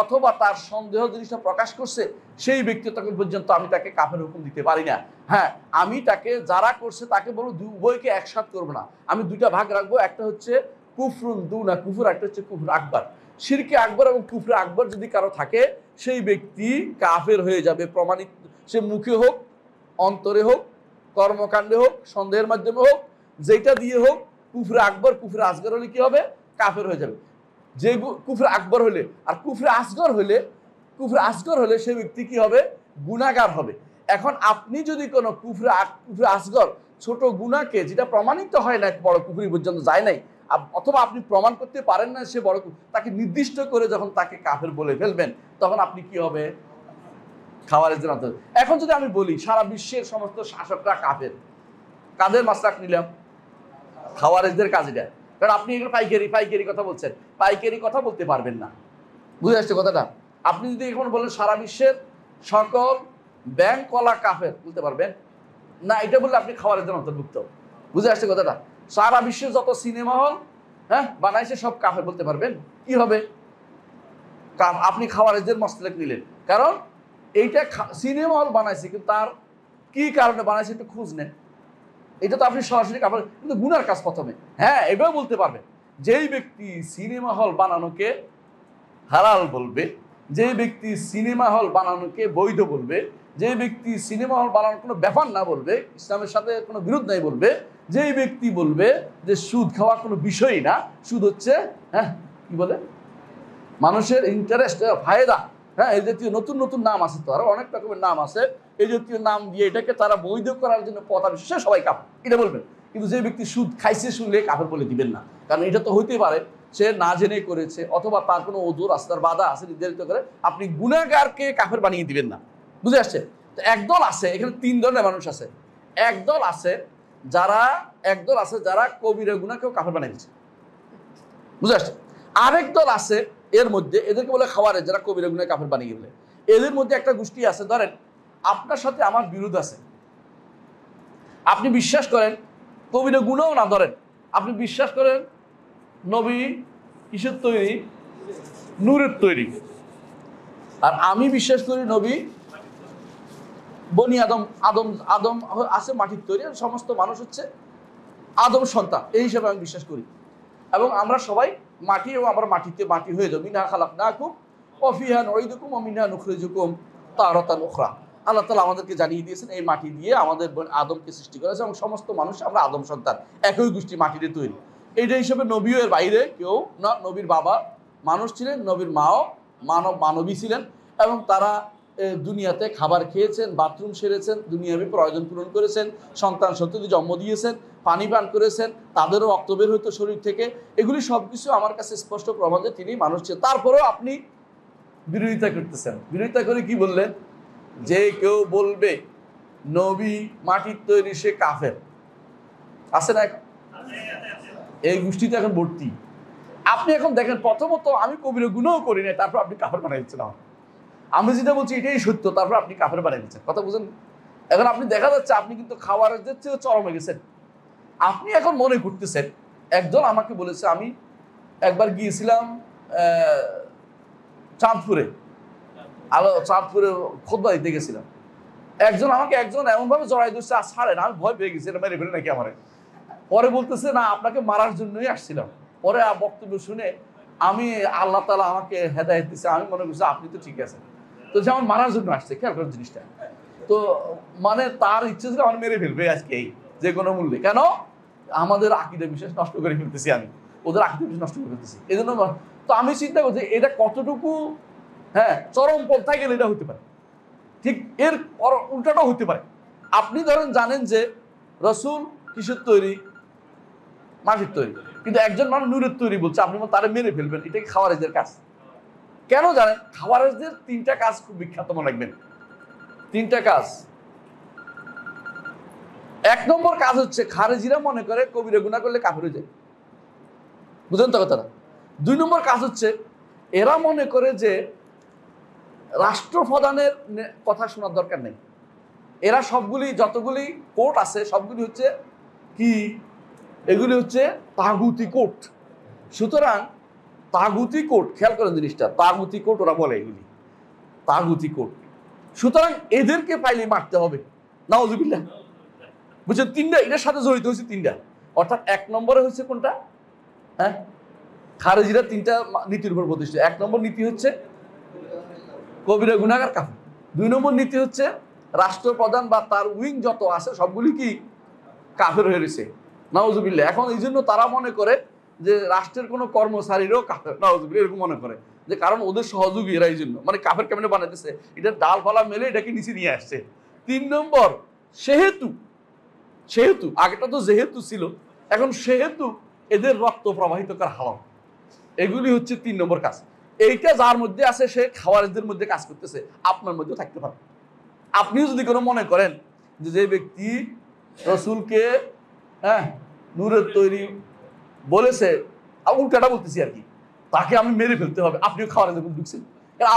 অথবা তার সন্দেহ জিনিসটা প্রকাশ করছে, সেই ব্যক্তি তখন পর্যন্ত আমি তাকে কাফের হুকুম দিতে পারি না। হ্যাঁ, আমি তাকে যারা করছে তাকে বলবো উভয়কে একসাথ করবো না, আমি দুইটা ভাগ রাখবো। একটা হচ্ছে কুফরুন দুনা কুফর, একটা হচ্ছে কুফর আকবর। শিরকে আকবর এবং কুফর আকবর যদি কারো থাকে, সেই ব্যক্তি কাফের হয়ে যাবে, প্রমাণিত। সে মুখে হোক, অন্তরে হোক, কর্মকাণ্ডে হোক, সন্দেহের মাধ্যমে হোক, যেটা দিয়ে হোক, কুফর আকবর কুফর আসগর হলে কি হবে? কাফের হয়ে যাবে। যে কুফর আকবর হলে আর কুফর আসগর হলে সে ব্যক্তি কি হবে? গুনাহগার হবে। এখন আপনি যদি কোনো কুফর আসগর ছোট গুনাহকে, যেটা প্রমাণিত হয় না, বড় কুফরি পর্যন্ত যায় নাই, অথবা আপনি প্রমাণ করতে পারেন না সে বড়, তাকে নির্দিষ্ট করে যখন তাকে কাফের বলে ফেলবেন, তখন আপনি কি হবে? খাওয়ারিজদের মতো। এখন যদি আমি বলি সারা বিশ্বের সমস্ত শাসকরা কাফের, কাদের মাসলাক নিলাম? খাওয়ারিজদের কাজ এটা। কারণ আপনি এগুলো পাইকারি কথা বলছেন, পাইকারি কথা বলতে পারবেন না। বুঝে আসছে কথাটা? আপনি যদি এখন বলেন সারা বিশ্বের সকল ব্যাংক কলা কাফের, বলতে পারবেন না? এটা বললে আপনি খাওয়ারিজদের অন্তর্ভুক্ত। বুঝে আসছে কথাটা? সারা বিশ্বের যত সিনেমা হল বানাইছে সব কাফের, বলতে পারবেন? কি হবে? আপনি খাওয়ারিজদের মাসলাক নিলেন। কারণ এইটা সিনেমা হল বানাইছে, কিন্তু তার কি কারণে বানাইছে একটু খোঁজ নেন। এটা তো আপনি সরাসরি কাফের, কিন্তু গুনার কাজ প্রথমে। হ্যাঁ, এভাবে বলতে পারবে, যেই ব্যক্তি সিনেমা হল বানানোকে হালাল বলবে, যে ব্যক্তি সিনেমা হল বানানোকে বৈধ বলবে, যে ব্যক্তি সিনেমা হল বানানোর কোনো ব্যাপার না বলবে, ইসলামের সাথে কোনো বিরোধ নাই বলবে, যেই ব্যক্তি বলবে যে সুদ খাওয়া কোনো বিষয়ই না, সুদ হচ্ছে হ্যাঁ কি বলে মানুষের ইন্টারেস্ট, ফায়দা, হ্যাঁ এই জাতীয় নতুন নতুন নাম আছে, তো আরো অনেক রকমের নাম আছে, এই জাতীয় নাম দিয়ে এটাকে তারা বৈধ করার জন্য পথা বিশেষে সবাই কাফের এটা বলবেন। কিন্তু যে ব্যক্তি সুদ খাইছে শুনলে কাফের বলে দিবেন না, কারণ এটা তো হইতে পারে সে না জেনে করেছে, অথবা তার কোনো ওজোর রাস্তার বাধা আছে নির্ধারিত করে, আপনি গুনাহগারকে কাফের বানিয়ে দিবেন না। বুঝে আসছে? তো একদল আছে, এখানে তিন ধরনের মানুষ আছে। একদল আছে যারা কবিরা গুনাহকেও কাফের বানিয়ে দিচ্ছে, বুঝে আসছে? আরেক দল আছে এর মধ্যে, এদেরকে বলে খাওয়ারে, যারা কবিরা গুনাহ কাফের বানিয়ে গেলে। এদের মধ্যে একটা গোষ্ঠী আছে, ধরেন আপনার সাথে আমার বিরোধ আছে, আপনি বিশ্বাস করেন কবিরা গুনাহও না, ধরেন আপনি বিশ্বাস করেন নবী কিসের তৈরি, নূরের তৈরি, আর আমি বিশ্বাস করি নবী বনি আদম আদম আদম আছে মাটির তৈরি, আর সমস্ত মানুষ হচ্ছে আদম সন্তান, এই হিসাবে আমি বিশ্বাস করি। এবং আমরা সবাই মাটি, এবং আমরা মাটিতে মাটি হয়ে যাবো। মিনহা খালাকনাকুম ওয়া ফিহা নুঈদুকুম ওয়া মিনহা নুখরিজুকুম তারাতান উখরা। আল্লাহ তাআলা আমাদেরকে জানিয়ে দিয়েছেন এই মাটি দিয়ে আমাদের আদমকে সৃষ্টি করেছে, এবং সমস্ত মানুষ আমরা আদম সন্তান, একই গোষ্ঠী, মাটিতে তৈরি। এইটা হিসেবে নবীও এর বাইরে কেউ না। নবীর বাবা মানুষ ছিলেন, নবীর মাও মানবী ছিলেন, এবং তারা দুনিয়াতে খাবার খেয়েছেন, বাথরুম সেরেছেন, দুনিয়াবী প্রয়োজন পূরণ করেছেন, সন্তান সন্ততি জন্ম দিয়েছেন, পানি পান করেছেন, তাদেরও রক্ত বের হইতো শরীর থেকে। এগুলি সব কিছু আমার কাছে স্পষ্ট প্রমাণ যে তিনি মানুষ ছিলেন। তারপরেও আপনি বিরোধিতা করতেছেন। বিরোধিতা করে কি বললেন? যে কেউ বলবে নবী মাটির তৈরি সে কাফের, আছে না? এই গোষ্ঠীতে এখন ভর্তি। আপনি এখন দেখেন, প্রথমত আমি কবিরা গুনাহ করি না, তারপর আপনি কাফের বানাই দিচ্ছেন। আমি যেটা বলছি এটাই সত্য, তারপর আপনি কাফের বানিয়ে দিচ্ছেন। কথা বুঝেন? এখন আপনি দেখা যাচ্ছে আপনি কিন্তু খাবারের চেয়েও চরমে গেছেন। আপনি এখন মনে করতেছেন, একজন আমাকে বলেছে, আমি একবার গিয়েছিলাম চাঁদপুরে খুতবা দিতে গেছিলাম, একজন এমনভাবে জড়াই দিচ্ছে, আর ছাড়েন, আমি ভয় পেয়ে গেছি, এটা মেরে ফেলে নাকি আমারে। পরে বলতেছে না, আপনাকে মারার জন্যই আসছিলাম। পরে বক্তব্য শুনে আমি, আল্লাহ তাআলা আমাকে হেদায়েত দিচ্ছে, আমি মনে করছি আপনি তো ঠিক আছেন, তো যেমন মারার জন্য আসছে। খেয়াল করেন জিনিসটা, তো মানে তার ইচ্ছে ছিল আমার মেরে ফেলবে আজকে, এই যে কোনো মূল্যে। কেন? আমাদের আকীদা বিশ্বাস নষ্ট করে ফেলতেছি, আমি ওদের আকীদা বিশ্বাস নষ্ট করে ফেলতেছি, এই জন্য। তো আমি চিন্তা করছি এটা কতটুকু চরম পন্থায় গেলে এটা হতে পারে। ঠিক এর উল্টাটাও হতে পারে। আপনি ধরেন জানেন যে রাসূল কিসের তৈরি, মাটির তৈরি, কিন্তু একজন মানুষ নূরের তৈরি বলছে, আপনি তারা মেরে ফেলবেন। এটা কি খাওয়ারেজদের কাজ? কেন জানেন? খাওয়ারেজদের তিনটা কাজ খুব বিখ্যাত, মনে রাখবেন। তিনটা কাজ। এক নম্বর কাজ হচ্ছে, খারেজিরা মনে করে কবিরা গুনাহ করলে কাফের হয়ে যায়, বুঝলেন তো কথাটা? দুই নম্বর কাজ হচ্ছে, এরা মনে করে যে রাষ্ট্রপ্রধানের কথা শোনার দরকার নেই। এরা সবগুলি, যতগুলি কোর্ট আছে সবগুলি হচ্ছে কি, এগুলি হচ্ছে তাগুতি কোর্ট। সুতরাং তাগুতি কোর্ট, খেয়াল করেন জিনিসটা, তাগুতি কোর্ট ওরা বলে, এগুলি তাগুতি কোর্ট। সুতরাং এদেরকে পাইলে মারতে হবে, নাউজুবিল্লাহ। বুঝছেন? তিনটা এটার সাথে জড়িত হয়েছে, তিনটা। অর্থাৎ এক নম্বরে হচ্ছে কোনটা? খারেজিরা তিনটা নীতির উপর প্রতিষ্ঠিত। এক নম্বর নীতি হচ্ছে কবিরা গুনাহগার কাফের। দুই নম্বর নীতি হচ্ছে রাষ্ট্রপ্রধান বা তার উইং যত আছে সবগুলি কি কাফের হয়ে রয়েছে, নাউজুবিল্লাহ। এখন এই জন্য তারা মনে করে যে রাষ্ট্রের কোনো কর্মচারীরাও কাফের, নাউজুবিল্লাহ, এরকম মনে করে যে কারণ ওদের সহযোগী এরা, এই জন্য মানে কাফের কেমনে বানাইতেছে, এটা ডালপালা মেলে এটাকে নিচে নিয়ে আসছে। তিন নম্বর, সেহেতু আগেটা তো যেহেতু ছিল, এখন সেহেতু এদের রক্ত প্রবাহিত করা হারাম। এগুলি হচ্ছে তিন নম্বর কাজ। এইটা যার মধ্যে আছে সে খাওয়ারেজদের মধ্যে কাজ করতেছে, আপনার মধ্যেও থাকতে পারে। আপনিও যদি কোনো মনে করেন যে ব্যক্তি রাসূলকে নূরের তৈরি বলেছে, উল্টাটা বলতেছি আর কি, তাকে আমি মেরে ফেলতে হবে, আপনিও খাওয়ারেজের মধ্যে ঢুকছেন।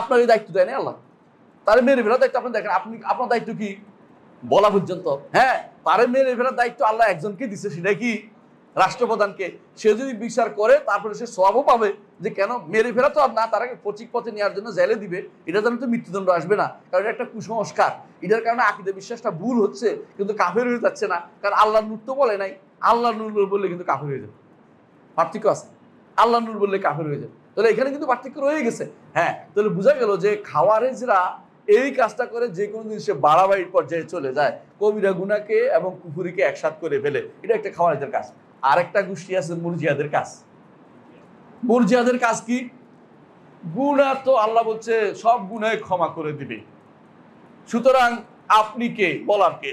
আপনার এই দায়িত্ব দেয় না আল্লাহ, তাহলে মেরে ফেলার দায়িত্ব আপনি দেখেন, আপনার দায়িত্ব কি বলা পর্যন্ত? তারে মেরে ফেলার দায়িত্ব আল্লাহ একজনকে দিচ্ছে, সেটা কি রাষ্ট্রপ্রধানকে, সে যদি বিচার করে তারপরে সে সওয়াবও পাবে, যে কেন মেরে ফেলা তো আর না, তারাকে পচিক পথে নেওয়ার জন্য জেলে দিবে, এটা জানো তো মৃত্যুদণ্ড আসবে না, কারণ এটা একটা কুসংস্কার। এটার কারণে আকীদা বিশ্বাসটা ভুল হচ্ছে, কিন্তু কাফের হয়ে যাচ্ছে না, কারণ আল্লাহর নূর তো বলে নাই। আল্লাহর নূর বললে কিন্তু কাফের হয়ে যাবে, পার্থক্য আছে। আল্লাহর নূর বললে কাফের হয়ে যাবে, তাহলে এখানে কিন্তু পার্থক্য রয়ে গেছে। হ্যাঁ, তাহলে বোঝা গেল যে খাওয়ারেজরা এই কাজটা করে যে কোনো জিনিসে বাড়াবাড়ির পর্যায়ে চলে যায়, কবিরা গুনাহকে এবং কুফরিকে একসাথ করে ফেলে, এটা একটা খাওয়ারেজের কাজ। আরেকটা গোষ্ঠী আছে মুরজিয়াদের কাজ। মুরজিয়াদের কাজ কি? গুনাহ তো আল্লাহ বলছে সব গুনাহ ক্ষমা করে দিবে, সুতরাং আপনি কে বলার কে?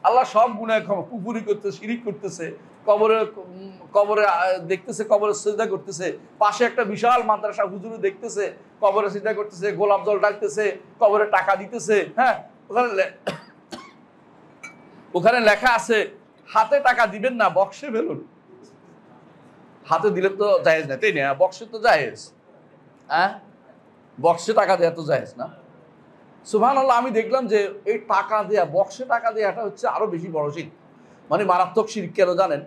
আল্লাহ সব গুনাহ ক্ষমা, কুফরি করতেছে, শিরিক করতেছে, কবরে কবরে দেখতেছে, কবরে সিজদা করতেছে, পাশে একটা বিশাল মাদ্রাসা হুজুর দেখতেছে, কবরে সিজদা করতেছে, গোলাপ জল ডাকতেছে, কবরে টাকা দিতেছে। হ্যাঁ, ওখানে লেখা আছে হাতে টাকা দিবেন না, বক্সে ফেলুন। হাতে দিলে তো জায়েজ না, তাই না? বক্সে তো জায়েজ। হ্যাঁ, বক্সে টাকা দেওয়া তো জায়েজ না। সুবহানাল্লাহ, আমি দেখলাম যে এই টাকা দেয়া, বক্সে টাকা দেওয়াটা হচ্ছে আরো বেশি বড় শিরক, মানে মারাত্মক শিরক। কেন জানেন?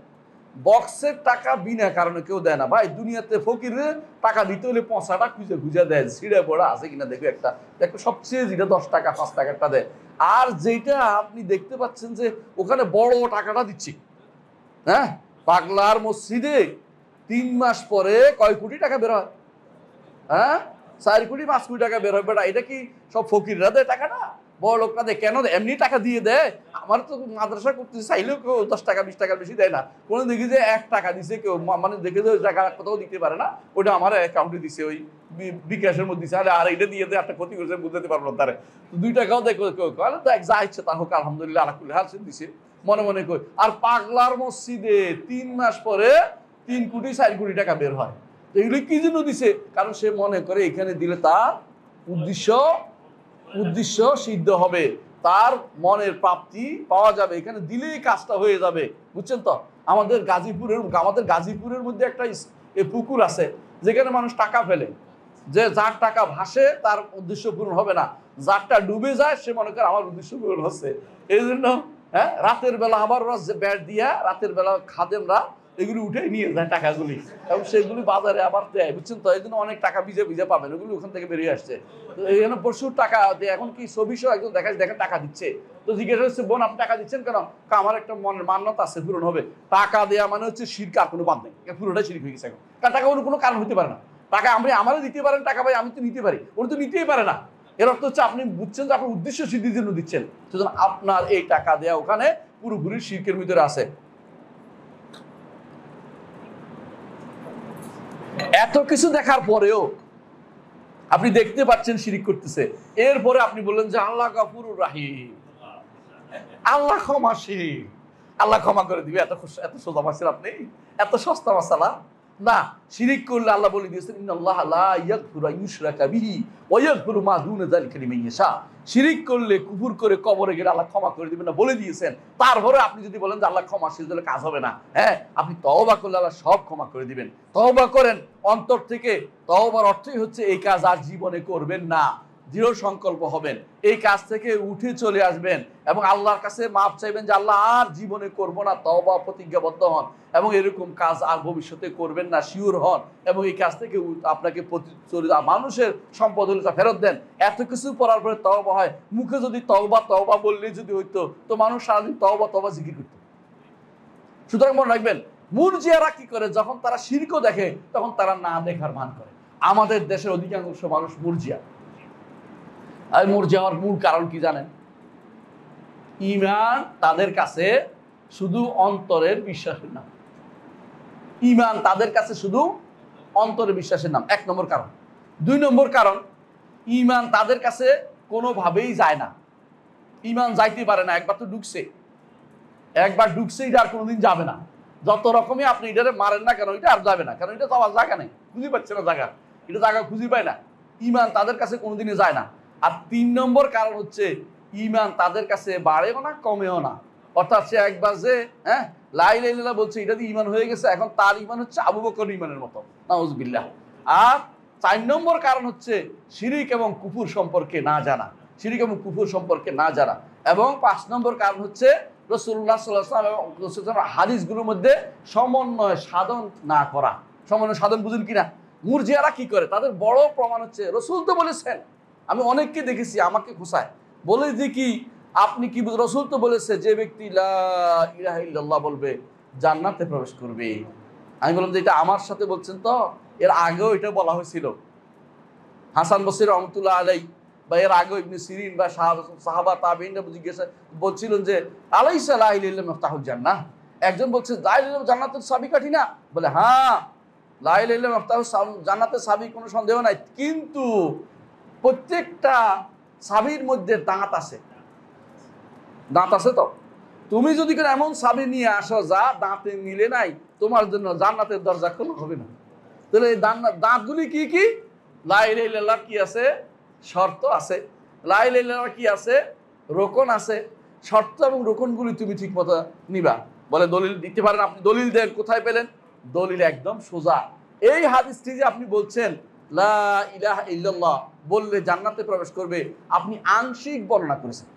বক্সের টাকা বিনা কারণে কেউ দেয় না ভাই। দুনিয়াতে ফকিরে টাকা দিতে হলে ৫টা খুঁজে খুঁজে দেয়, ছিঁড়ে পড়া আছে কিনা দেখো একটা, দেখো সবচেয়ে যেটা ১০ টাকা ৫ টাকাটা দেয়। আর যেটা আপনি দেখতে পাচ্ছেন যে ওখানে বড় টাকাটা দিচ্ছি, হ্যাঁ, পাগলার মসজিদে ৩ মাস পরে কয় কোটি টাকা বের হয়? হ্যাঁ, ৪ কোটি ৫ কোটি টাকা বের হয়। বেটা, এটা কি সব ফকিররা দেয় টাকাটা? বড় লোকরা দেয় কেন? এমনি টাকা দিয়ে দেয়। আমার তো মাদ্রাসা করতে চাইলেও কেউ ১০ টাকা ২০ টাকার বেশি দেয় না। কোনো দেখি যে ১ টাকা দিছে কেউ, মানে দেখে যে টাকা কোথাও দিতে পারে না, ওটা আমার অ্যাকাউন্টে দিছে, ওই বিকাশের মধ্যে দিছে। আর এটা দিয়ে দেয় একটা ক্ষতি করছে, বুঝতে পারবো না তারে। ২ টাকাও দেয় কেউ কেউ, দেখ যা ইচ্ছে তা হোক, আলহামদুলিল্লাহ আলা কুল্লি হাল দিছে মনে মনে কই। আর পাগলার মসজিদে ৩ মাস পরে ৩ কোটি ৪ কোটি টাকা বের হয়। এগুলো কি জন্য দিছে? কারণ সে মনে করে এখানে দিলে তার উদ্দেশ্য সিদ্ধ হবে, তার মনের প্রাপ্তি পাওয়া যাবে, এখানে দিলেই কাজটা হয়ে যাবে। বুঝছেন তো? আমাদের গাজীপুরের মধ্যে একটা পুকুর আছে যেখানে মানুষ টাকা ফেলে, যে যার টাকা ভাসে তার উদ্দেশ্য পূরণ হবে না, যারটা ডুবে যায় সে মনে করে আমার উদ্দেশ্য পূরণ হচ্ছে। এই জন্য হ্যাঁ, রাতের বেলা আবার ব্যাট দিয়া রাতের বেলা খাদেমরা এগুলি উঠে নিয়ে যায় টাকাগুলি, এবং সেগুলি বাজারে আবার দেয়। বুঝছেন তো? এই জন্য অনেক টাকা ভিজে ভিজে পাবেন, ওগুলি ওখান থেকে বেরিয়ে আসছে। তো এখানে প্রচুর টাকা দেয়। এখন কি ছবিশো একজন দেখেন টাকা দিচ্ছে, তো জিজ্ঞাসা হচ্ছে বোন আপনি টাকা দিচ্ছেন কেন? আমার একটা মনের মান্যতা আছে, পূরণ হবে। টাকা দেওয়া মানে হচ্ছে শিরক, আর কোনো বাদ নেই, পুরোটাই শিরক হয়ে গেছে এখন। কারণ টাকা কোনো কারণ হতে পারে না। টাকা আমারও দিতে পারেন, টাকা ভাই আমি তো নিতে পারি, ওরা তো নিতেই পারে না। এর অর্থ হচ্ছে আপনি বুঝছেন যে আপনার উদ্দেশ্য সিদ্ধির জন্য দিচ্ছেন, সুতরাং আপনার এই টাকা দেওয়া ওখানে পুরোপুরি শিরকের ভিতরে আছে। এত কিছু দেখার পরেও আপনি দেখতে পাচ্ছেন শিরিক করতেছে, এরপরে আপনি বললেন যে আল্লাহ গফুরুর রাহিম, আল্লাহ ক্ষমাশীল, আল্লাহ ক্ষমা করে দিবে। এত সোজা মাসের আপনি, এত সস্তা মশালা না। শিরিক করলে আল্লাহ বলে দিয়েছেন ইন্নাল্লাহ লা ইয়াগফিরু আন ইউশরাকা বিহি ওয়া ইয়াগফিরু মা দুনা যালিকা লিমান ইয়াশা। শিরিক করলে, কুফর করে কবরে গেলে আল্লাহ ক্ষমা করে দিবেন না বলে দিয়েছেন। তারপরে আপনি যদি বলেন যে আল্লাহ ক্ষমাশীল, তাহলে কাজ হবে না। হ্যাঁ, আপনি তওবা করলে আল্লাহ সব ক্ষমা করে দিবেন। তওবা করেন অন্তর থেকে। তওবার অর্থই হচ্ছে এই কাজ আর জীবনে করবেন না, দৃঢ় সংকল্প হবেন, এই কাজ থেকে উঠে চলে আসবেন এবং আল্লাহর কাছে মাফ চাইবেন যে আল্লাহ আর জীবনে করব না, তওবা প্রতিজ্ঞাবদ্ধ হন এবং এরকম কাজ আর ভবিষ্যতে করবেন না, শিওর হন, এবং এই কাজ থেকে আপনাকে মানুষের সম্পদ হলে তা ফেরত দেন। এত কিছু পড়ার পরে তওবা হয়। মুখে যদি তওবা বললে যদি হইতো, তো মানুষ সারাদিন তওবা জিকির করত। সুতরাং মনে রাখবেন, মুরজিয়ারা কি করে, যখন তারা শিরকও দেখে তখন তারা না দেখার ভান করে। আমাদের দেশের অধিকাংশ মানুষ মুরজিয়া। আর মুরজিয়া হওয়ার মূল কারণ কি জানেন? ঈমান তাদের কাছে শুধু অন্তরের বিশ্বাসের নাম। ঈমান তাদের কাছে শুধু অন্তরের বিশ্বাসের নাম, ১ নম্বর কারণ। ২ নম্বর কারণ, ঈমান তাদের কাছে কোনোভাবেই যায় না, ঈমান যাইতে পারে না। একবার ঢুকছে, এটা আর কোনোদিন যাবে না। যত রকমই আপনি এটারে মারেন না কেন, এটা আর যাবে না, কারণ এটা যাওয়ার জায়গা নেই, খুঁজে পাচ্ছে না জায়গা, এটা জায়গা খুঁজে পায় না। ঈমান তাদের কাছে কোনোদিনই যায় না। আর ৩ নম্বর কারণ হচ্ছে, ঈমান তাদের কাছে বাড়েও না কমেও না। অর্থাৎ সে একবার যে লা ইলাহা ইল্লাল্লাহ বলছে, এটা দিয়ে ঈমান হয়ে গেছে, এখন তার ঈমান হচ্ছে আবু বকর ঈমানের মতো, নাউজুবিল্লাহ। আর ৪ নম্বর কারণ হচ্ছে শিরিক এবং কুফর সম্পর্কে না জানা, এবং ৫ নম্বর কারণ হচ্ছে রাসূলুল্লাহ সাল্লাল্লাহু আলাইহি ওয়াসাল্লাম হাদিসগুলোর মধ্যে সমন্বয় সাধন না করা। সমন্বয় সাধন বুঝুন কিনা? মুরজিয়ারা কি করে, তাদের বড় প্রমাণ হচ্ছে রাসূল তো বলেছেন। আমি অনেককে দেখেছি আমাকে খোঁসায় বলে যে কি আপনি কি রাসূল তো বলেছে যে ব্যক্তি লা ইলাহা ইল্লাল্লাহ বলবে জান্নাতে প্রবেশ করবে। আমি বললাম যে এটা আমার সাথে বলছেন তো? এর আগেও এটা বলা হয়েছিল। হাসান বসরি রহমতুল্লাহ আলাইহি বা এর আগেও ইবনে সিরিন বা সাহাবা তাবেঈনরা জিজ্ঞাসা বলছিলেন যে আলাইসা লা ইলাহা ইল্লাল্লাহ মিফতাহুল জান্নাহ। একজন বলছে লা ইলাহা ইল্লাল্লাহ জান্নাতের চাবিকাঠি না? বলে হ্যাঁ, লা ইলাহা ইল্লাল্লাহ মিফতাহুল জান্নাতের চাবি, কোনো সন্দেহ নাই, কিন্তু প্রত্যেকটা চাবির মধ্যে দাঁত আছে। দাঁত আছে তো? তুমি যদি করে এমন চাবি নিয়ে আসো যা দাঁতে মিলে নাই, তোমার জন্য জান্নাতের দরজা খোলা হবে না। তাহলে এই দাঁতগুলি কি কি? লা ইলাহা ইল্লাল্লাহ কি আছে? শর্ত আছে। লা ইলাহা ইল্লাল্লাহ কি আছে? রোকন আছে। শর্ত এবং রোকনগুলি তুমি ঠিক মতো নিবা। বলে দলিল দিতে পারেন আপনি? দলিল দেন, কোথায় পেলেন? দলিল একদম সোজা। এই হাদিসটি যে আপনি বলছেন লা ইলাহা ইল্লাল্লাহ বললে জান্নাতে প্রবেশ করবে, আপনি আংশিক বর্ণনা করেছেন।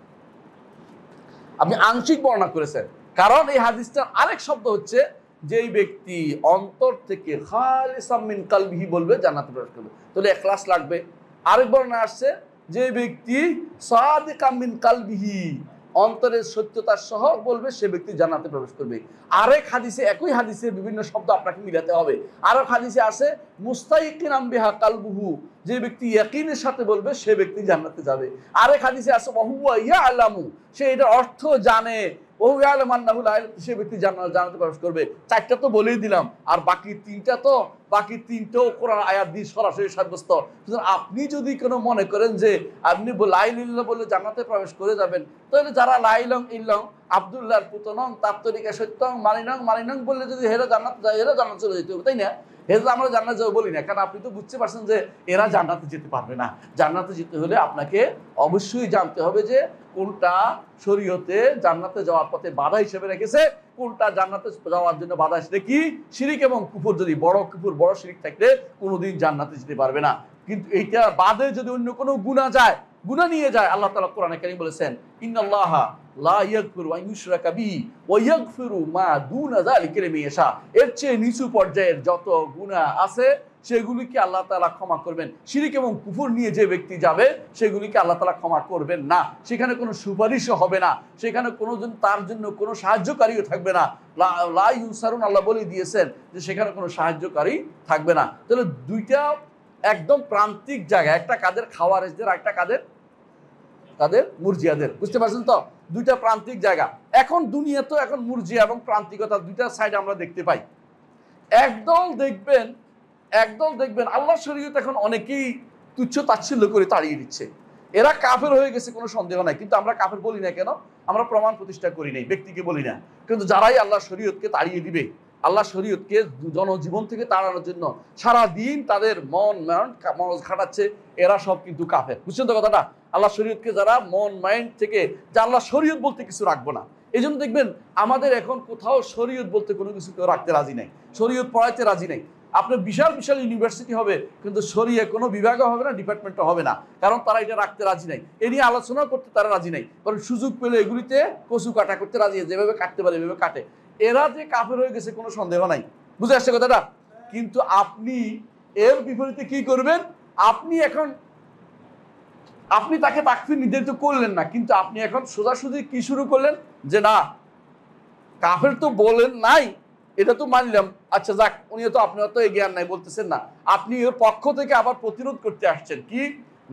আপনি আংশিক বর্ণনা করেছেন, কারণ এই হাদিসটার আরেক শব্দ হচ্ছে যেই ব্যক্তি অন্তর থেকে খালিসাম মিন কালবিহি বলবে জান্নাতে প্রবেশ করবে, তাহলে ইখলাস লাগবে। আরেক বর্ণনা আসছে যে ব্যক্তি সাদিকাম মিন কালবিহি অন্তরের সত্যতার সহ বলবে সে ব্যক্তি জান্নাতে প্রবেশ করবে। আরেক হাদিসে, একই হাদিসের বিভিন্ন শব্দ আপনাকে মিলাতে হবে। আরেক হাদিসে আছে মুস্তাইকিনাম বিহা কালবুহু, যে ব্যক্তি ইয়াকিনের সাথে বলবে সে ব্যক্তি জান্নাতে যাবে। আরেক হাদিসে আছে ওয়াহুয়া ইয়ালামু, সে এটার অর্থ জানে, ওহু ইয়ালামু আন্নাহু লা ইলাহা, সে ব্যক্তি জান্নাতে প্রবেশ করবে। চারটা তো বলেই দিলাম, আর বাকি তিনটাও কোরআন আয়াত দিয়ে সরাসরি সাব্যস্ত। আপনি যদি কোনো মনে করেন যে আপনি লা ইলাহা ইল্লাল্লাহ বলে জান্নাতে প্রবেশ করে যাবেন, তাহলে যারা লা ইলাহা ইল্লাল্লাহ আব্দুল্লাহর পুতনং তাত্তরিকা সত্যং মানিনং বললে যদি হেরা জান্নাত যায়, এরা জান্নাত চলে যেতে হবে, তাই না? হেরা আমরা জান্নাত যাবো বলি না, কারণ আপনি তো বুঝতে পারছেন যে এরা জান্নাতে যেতে পারবে না। জান্নাতে যেতে হলে আপনাকে অবশ্যই জানতে হবে যে কোনটা শরীয়তে জান্নাতে যাওয়ার পথে বাধা হিসেবে রেখেছে, কোনটা জান্নাতে যাওয়ার জন্য বাধা হিসেবে কি শিরিক এবং কুফর। যদি বড় কুফর, বড় শিরিক থাকলে কোনোদিন জান্নাতে যেতে পারবে না। কিন্তু এইটা বাদে যদি অন্য কোনো গুনাহ যায়, গুনাহ নিয়ে যায়, আল্লাহ তাআলা কোরআনে কারীম বলেছেন ইন্নাল্লাহা লা ইয়াগফিরু আন ইউশরাকা বিহি ওয়া ইয়াগফিরু মা দুনা যালিকা লিমান ইয়াশা। এর চেয়ে নিচু পর্যায়ের যত গুনাহ আছে সেগুলিকে আল্লাহ তাআলা ক্ষমা করবেন। শিরিক এবং কুফর নিয়ে যে ব্যক্তি যাবে সেগুলিকে আল্লাহ তাআলা ক্ষমা করবেন না। সেখানে কোনো সুপারিশও হবে না, সেখানে কোনোজন তার জন্য কোনো সাহায্যকারীও থাকবে না। লা ইউনসারুন, আল্লাহ বলে দিয়েছেন যে সেখানে কোনো সাহায্যকারী থাকবে না। তাহলে দুইটা একদম প্রান্তিক জায়গা, একটা কাদের খাওয়ারেজদের, একটা কাদের মুরজিয়াদের। বুঝতে পারছেন তো? দুইটা প্রান্তিক জায়গা। এখন দুনিয়া তো এখন মুরজিয়া এবং প্রান্তিকতা দুইটা সাইড আমরা দেখতে পাই। একদল দেখবেন আল্লাহ শরীয়ত এখন অনেকেই তুচ্ছ তাচ্ছিল্য করে তাড়িয়ে দিচ্ছে। এরা কাফের হয়ে গেছে, কোনো সন্দেহ নাই, কিন্তু আমরা কাফের বলি না কেন? আমরা প্রমাণ প্রতিষ্ঠা করি নাই, ব্যক্তিকে বলি না। কিন্তু যারাই আল্লাহ শরীয়তকে তাড়িয়ে দিবে, আল্লাহ শরীয়তকে জনজীবন থেকে তাড়ানোর জন্য সারা দিন তাদের মন খাটাচ্ছে, এরা সব কিন্তু কাফের। বুঝছেন তো কথাটা? আল্লাহ শরীয়তকে যারা মন মাইন্ড থেকে যে আল্লাহ শরীয়ত বলতে কিছু রাখবো না, এই জন্য দেখবেন আমাদের এখন কোথাও শরীয়ত বলতে কোনো কিছু কেউ রাখতে রাজি নাই, শরীয়ত পড়াইতে রাজি নাই। আপনার বিশাল বিশাল ইউনিভার্সিটি হবে, কিন্তু শরিয়া কোনো বিভাগও হবে না, ডিপার্টমেন্টও হবে না, কারণ তারা এটা রাখতে রাজি নাই। এ নিয়ে আলোচনা করতে তারা রাজি নাই, কারণ সুযোগ পেলে এগুলিতে কচু কাটা করতে রাজি, যেভাবে কাটতে পারে এভাবে কাটে। এরা যে কাফের হয়ে গেছে কোনো সন্দেহ নাই। বুঝে আসছে কথাটা? কিন্তু আপনি এর বিপরীতে কি করবেন? আপনি তাকে তাকফির নির্ধারিত করলেন না, কিন্তু আপনি এখন সোজাসুজি কি শুরু করলেন যে না কাফের তো বলেন নাই, এটা তো মানলাম, আচ্ছা যাক, উনিও তো, আপনার তো এই জ্ঞান নাই বলতেছেন না, আপনি ওর পক্ষ থেকে আবার প্রতিরোধ করতে আসছেন কি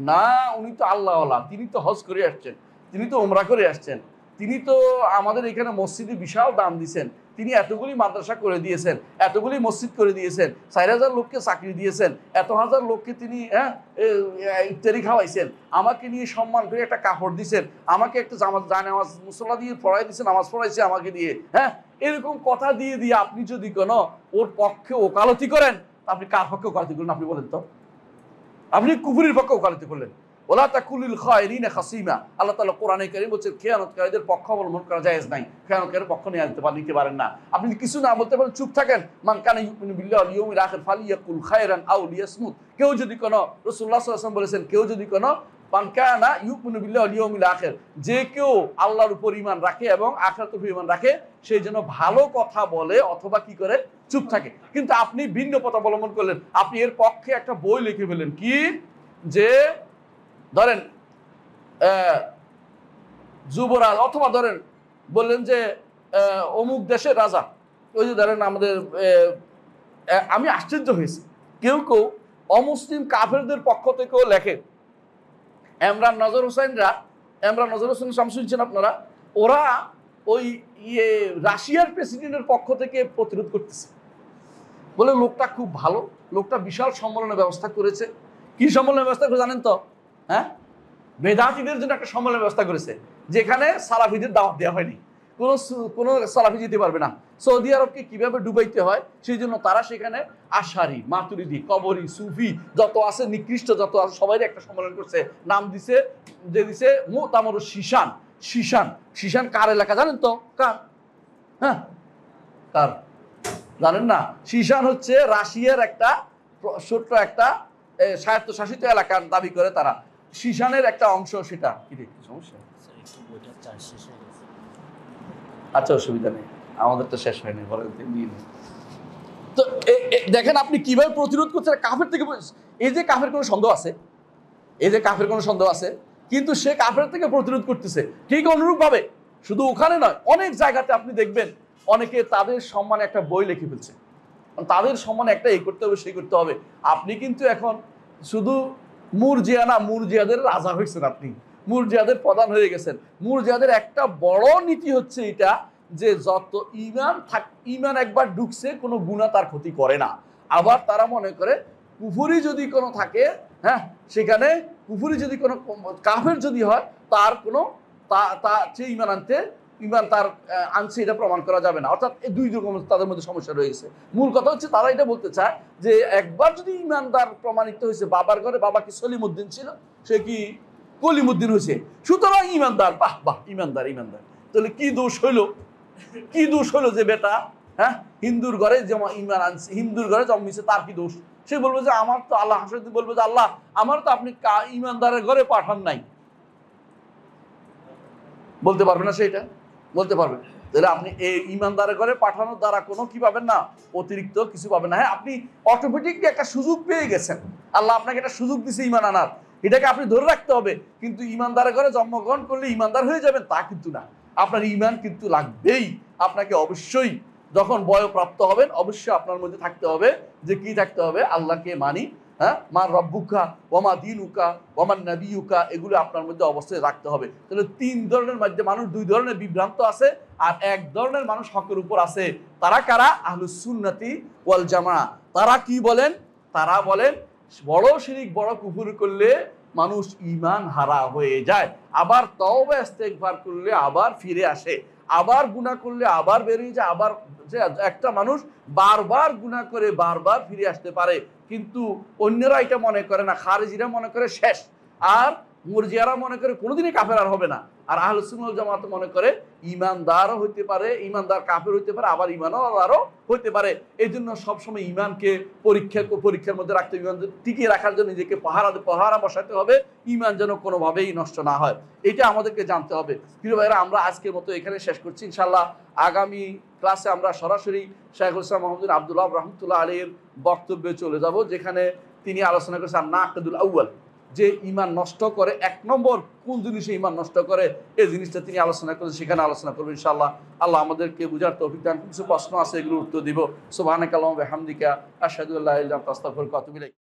না উনি তো আল্লাহওয়ালা, তিনি তো হজ করে আসছেন, তিনি তো ওমরা করে আসছেন, তিনি তো আমাদের এখানে মসজিদে বিশাল দান দিয়েছেন, তিনি এতগুলি মাদ্রাসা করে দিয়েছেন, এতগুলি মসজিদ করে দিয়েছেন, 4000 লোককে চাকরি দিয়েছেন, এত হাজার লোককে তিনি ইফতারি খাওয়াইছেন, আমাকে নিয়ে সম্মান করে একটা কাপড় দিয়েছেন, আমাকে একটা জানামাজ মুসল্লা দিয়ে পড়াই দিয়েছেন, নামাজ পড়াইছে আমাকে দিয়ে, এরকম কথা দিয়ে দিয়ে আপনি যদি কোনো ওর পক্ষে ওকালতি করেন, আপনি কার পক্ষে ওকালতি করলেন? আপনি বলেন তো? আপনি কুফরির পক্ষে ওকালতি করলেন। ওলা তাকুলিল খায়রিনা খাসিমা, আল্লাহ তাআলা কোরআনে কারীম বলছে খেয়ানতকারীদের পক্ষ অবলম্বন করা জায়েজ নাই, খেয়ানতকারীর পক্ষ নিতে পারেন না। আপনি কিছু না বলতে পারেন, চুপ থাকেন। মান কানা ইউমিনু বিল্লাহি ওয়াল ইয়াউমিল আখির ফালিয়াকুল খায়রান আও লিয়াসমুত। কেউ যদি কোনো, রাসূলুল্লাহ সাল্লাল্লাহু আলাইহি ওয়াসাল্লাম বলেছেন, কেউ যদি কোনো মান কানা ইউমিনু বিল্লাহি ওয়াল ইয়াউমিল আখির, যে কেউ আল্লাহর উপর ঈমান রাখে এবং আখিরাতের উপর ঈমান রাখে সেই জন্য ভালো কথা বলে অথবা কি করে চুপ থাকে। কিন্তু আপনি ভিন্ন পথ অবলম্বন করলেন, আপনি এর পক্ষে একটা বই লিখে ফেললেন কি, যে ধরেন যুবরাজ, অথবা ধরেন বললেন যে অমুক দেশের রাজা, ওই যে ধরেন আমাদের আমি আশ্চর্য হয়েছি কেউ কেউ অমুসলিম কাফেরদের পক্ষ থেকেও লেখে। এমরান নজর হোসেন নাম শুনছেন আপনারা, ওরা ওই রাশিয়ার প্রেসিডেন্টের পক্ষ থেকে প্রতিরোধ করতেছে, বলে লোকটা খুব ভালো, লোকটা বিশাল সম্মেলনের ব্যবস্থা করেছে। কি সম্মেলনের ব্যবস্থা করে জানেন তো? হ্যাঁ, বেদাতীদের জন্য একটা সম্মেলনের ব্যবস্থা করেছে, যেখানে সালাফিদের দাওয়াত দেওয়া হয়নি, কোনো সালাফি যেতে পারবে না। সৌদি আরবকে কিভাবে ডুবাইতে হয় সেই জন্য তারা সেখানে আশারি, মাতুরিদি, কবরি, সুফি যত আছে, নিকৃষ্ট যত আছে সবাই একটা সম্মেলন করছে, নাম দিছে মুতামরুশ শিশান। শিশান কার এলাকা জানেন তো? কার? হ্যাঁ, কার জানেন না? শিশান হচ্ছে রাশিয়ার একটা ছোট্ট একটা স্বায়ত্তশাসিত এলাকার দাবি করে তারা। শিশানের একটা অংশ সেটা। কি রে, সমস্যা? আচ্ছা, অসুবিধা নেই, আমাদের তো শেষ হয়নি, তো দেখেন আপনি কিভাবে প্রতিরোধ করছেন কাফের থেকে। এই যে কাফের কোনো সন্দেহ আছে, কিন্তু সে কাফের থেকে প্রতিরোধ করতেছে। ঠিক অনুরূপ ভাবে শুধু ওখানে নয়, অনেক জায়গাতে আপনি দেখবেন অনেকে তাদের সম্মানে একটা বই লিখে ফেলছে, তাদের সম্মানে একটা এই করতে হবে সেই করতে হবে। আপনি কিন্তু এখন শুধু মুরজিয়া না, মুরজিয়াদের রাজা হয়েছেন, আপনি মুরজিয়াদের প্রধান হয়ে গেছেন। মুরজিয়াদের একটা বড় নীতি হচ্ছে এটা, যে যত ঈমান একবার ঢুকছে কোনো গুনাহ তার ক্ষতি করে না। আবার তারা মনে করে কুফরি যদি কোনো থাকে, হ্যাঁ, সেখানে কুফরি যদি কোনো কাফের যদি হয়, তার কোনো সে ঈমান তার আনছে এটা প্রমাণ করা যাবে না। অর্থাৎ এই দুই রকম তাদের মধ্যে সমস্যা রয়েছে। মূল কথা হচ্ছে তারা এটা বলতে চায় যে একবার যদি ঈমানদার প্রমাণিত হয়েছে, বাবার ঘরে বাবা কি সলিমউদ্দিন ছিল, সে কি কলিমউদ্দিন হয়েছে, সুতরাং ঈমানদার, বাহ ঈমানদার। তাহলে কি দোষ হইলো যে বেটা, হ্যাঁ, হিন্দুর ঘরে যেমন ঈমান আনছে, হিন্দুর ঘরে জন্মেছে, তার কি দোষ? সে বলবে যে আমার তো আল্লাহ বলবে যে আল্লাহ আমার তো আপনি ঈমানদারের ঘরে পাঠান নাই। বলতে পারবে না সেটা? বলতে পারবে। তাহলে আপনি এই ঈমানদারের ঘরে পাঠানোর দ্বারা কোনো কি পাবেন না, অতিরিক্ত কিছু পাবেন না। হ্যাঁ, আপনি অটোমেটিকলি একটা সুযোগ পেয়ে গেছেন, আল্লাহ আপনাকে একটা সুযোগ দিছে ঈমান আনার, এটাকে আপনি ধরে রাখতে হবে। কিন্তু ঈমানদারের ঘরে জন্মগ্রহণ করলে ঈমানদার হয়ে যাবেন তা কিন্তু না, আপনার ঈমান কিন্তু লাগবেই। আপনাকে অবশ্যই যখন বয়প্রাপ্ত হবেন অবশ্যই আপনার মধ্যে থাকতে হবে যে কি থাকতে হবে, আল্লাহকে মানি, হ্যাঁ, মা রব্বুকা ওমা দিনুকা ওমান নবিয়ুকা, এগুলো আপনার মধ্যে অবশ্যই রাখতে হবে। তাহলে তিন ধরনের মধ্যে মানুষ, দুই ধরনের বিভ্রান্ত আছে, আর এক ধরনের মানুষ হকের উপর আছে। তারা কারা? আহলুস সুন্নতি ওয়াল জামাআহ। তারা কি বলেন? তারা বলেন বড় শিরিক, বড় কুফর করলে মানুষ ঈমান হারা হয়ে যায়, আবার তওবা ইস্তেগফার করলে আবার ফিরে আসে, আবার গুনাহ করলে আবার বেরিয়ে যায়। আবার যে একটা মানুষ বারবার গুনাহ করে বারবার ফিরে আসতে পারে, কিন্তু অন্যরা এটা মনে করে না। খারিজিরা মনে করে শেষ, আর মুরজিয়ারা মনে করে কোনোদিনই কাফের আর হবে না। আর আহলুস সুন্নাহ ওয়াল জামাত মনে করে ঈমানদারও হইতে পারে, ঈমানদার কাফের হইতে পারে, আবার ঈমানদারও হইতে পারে। এই জন্য সবসময় ঈমানকে পরীক্ষার মধ্যে রাখতে, ঈমান টিকিয়ে রাখার জন্য নিজেকে পাহারা বসাতে হবে, ঈমান যেন কোনোভাবেই নষ্ট না হয়। এটা আমাদেরকে জানতে হবে। প্রিয় ভাইরা, আমরা আজকের মতো এখানে শেষ করছি। ইনশাআল্লাহ আগামী ক্লাসে আমরা সরাসরি শাইখুল ইসলাম মুহাম্মদ বিন আব্দুল ওয়াহাব রাহমাতুল্লাহ আলাইহির বক্তব্যে চলে যাব, যেখানে তিনি আলোচনা করেছেন নাকিদুল আউয়াল, যে ঈমান নষ্ট করে, এক নম্বর কোন জিনিসে ঈমান নষ্ট করে, এই জিনিসটা তিনি আলোচনা করেন, সেখানে আলোচনা করবেন ইনশাআল্লাহ। আল্লাহ আমাদেরকে বুঝার তৌফিক দান। কিছু প্রশ্ন আছে, এগুলো উত্তর দিব। সুবহানাকাল্লাহুম্মা ওয়া বিহামদিকা আশহাদু আল্লা ইলাহা ইল্লা আনতা আস্তাগফিরুকা ওয়া আতুবু ইলাইক।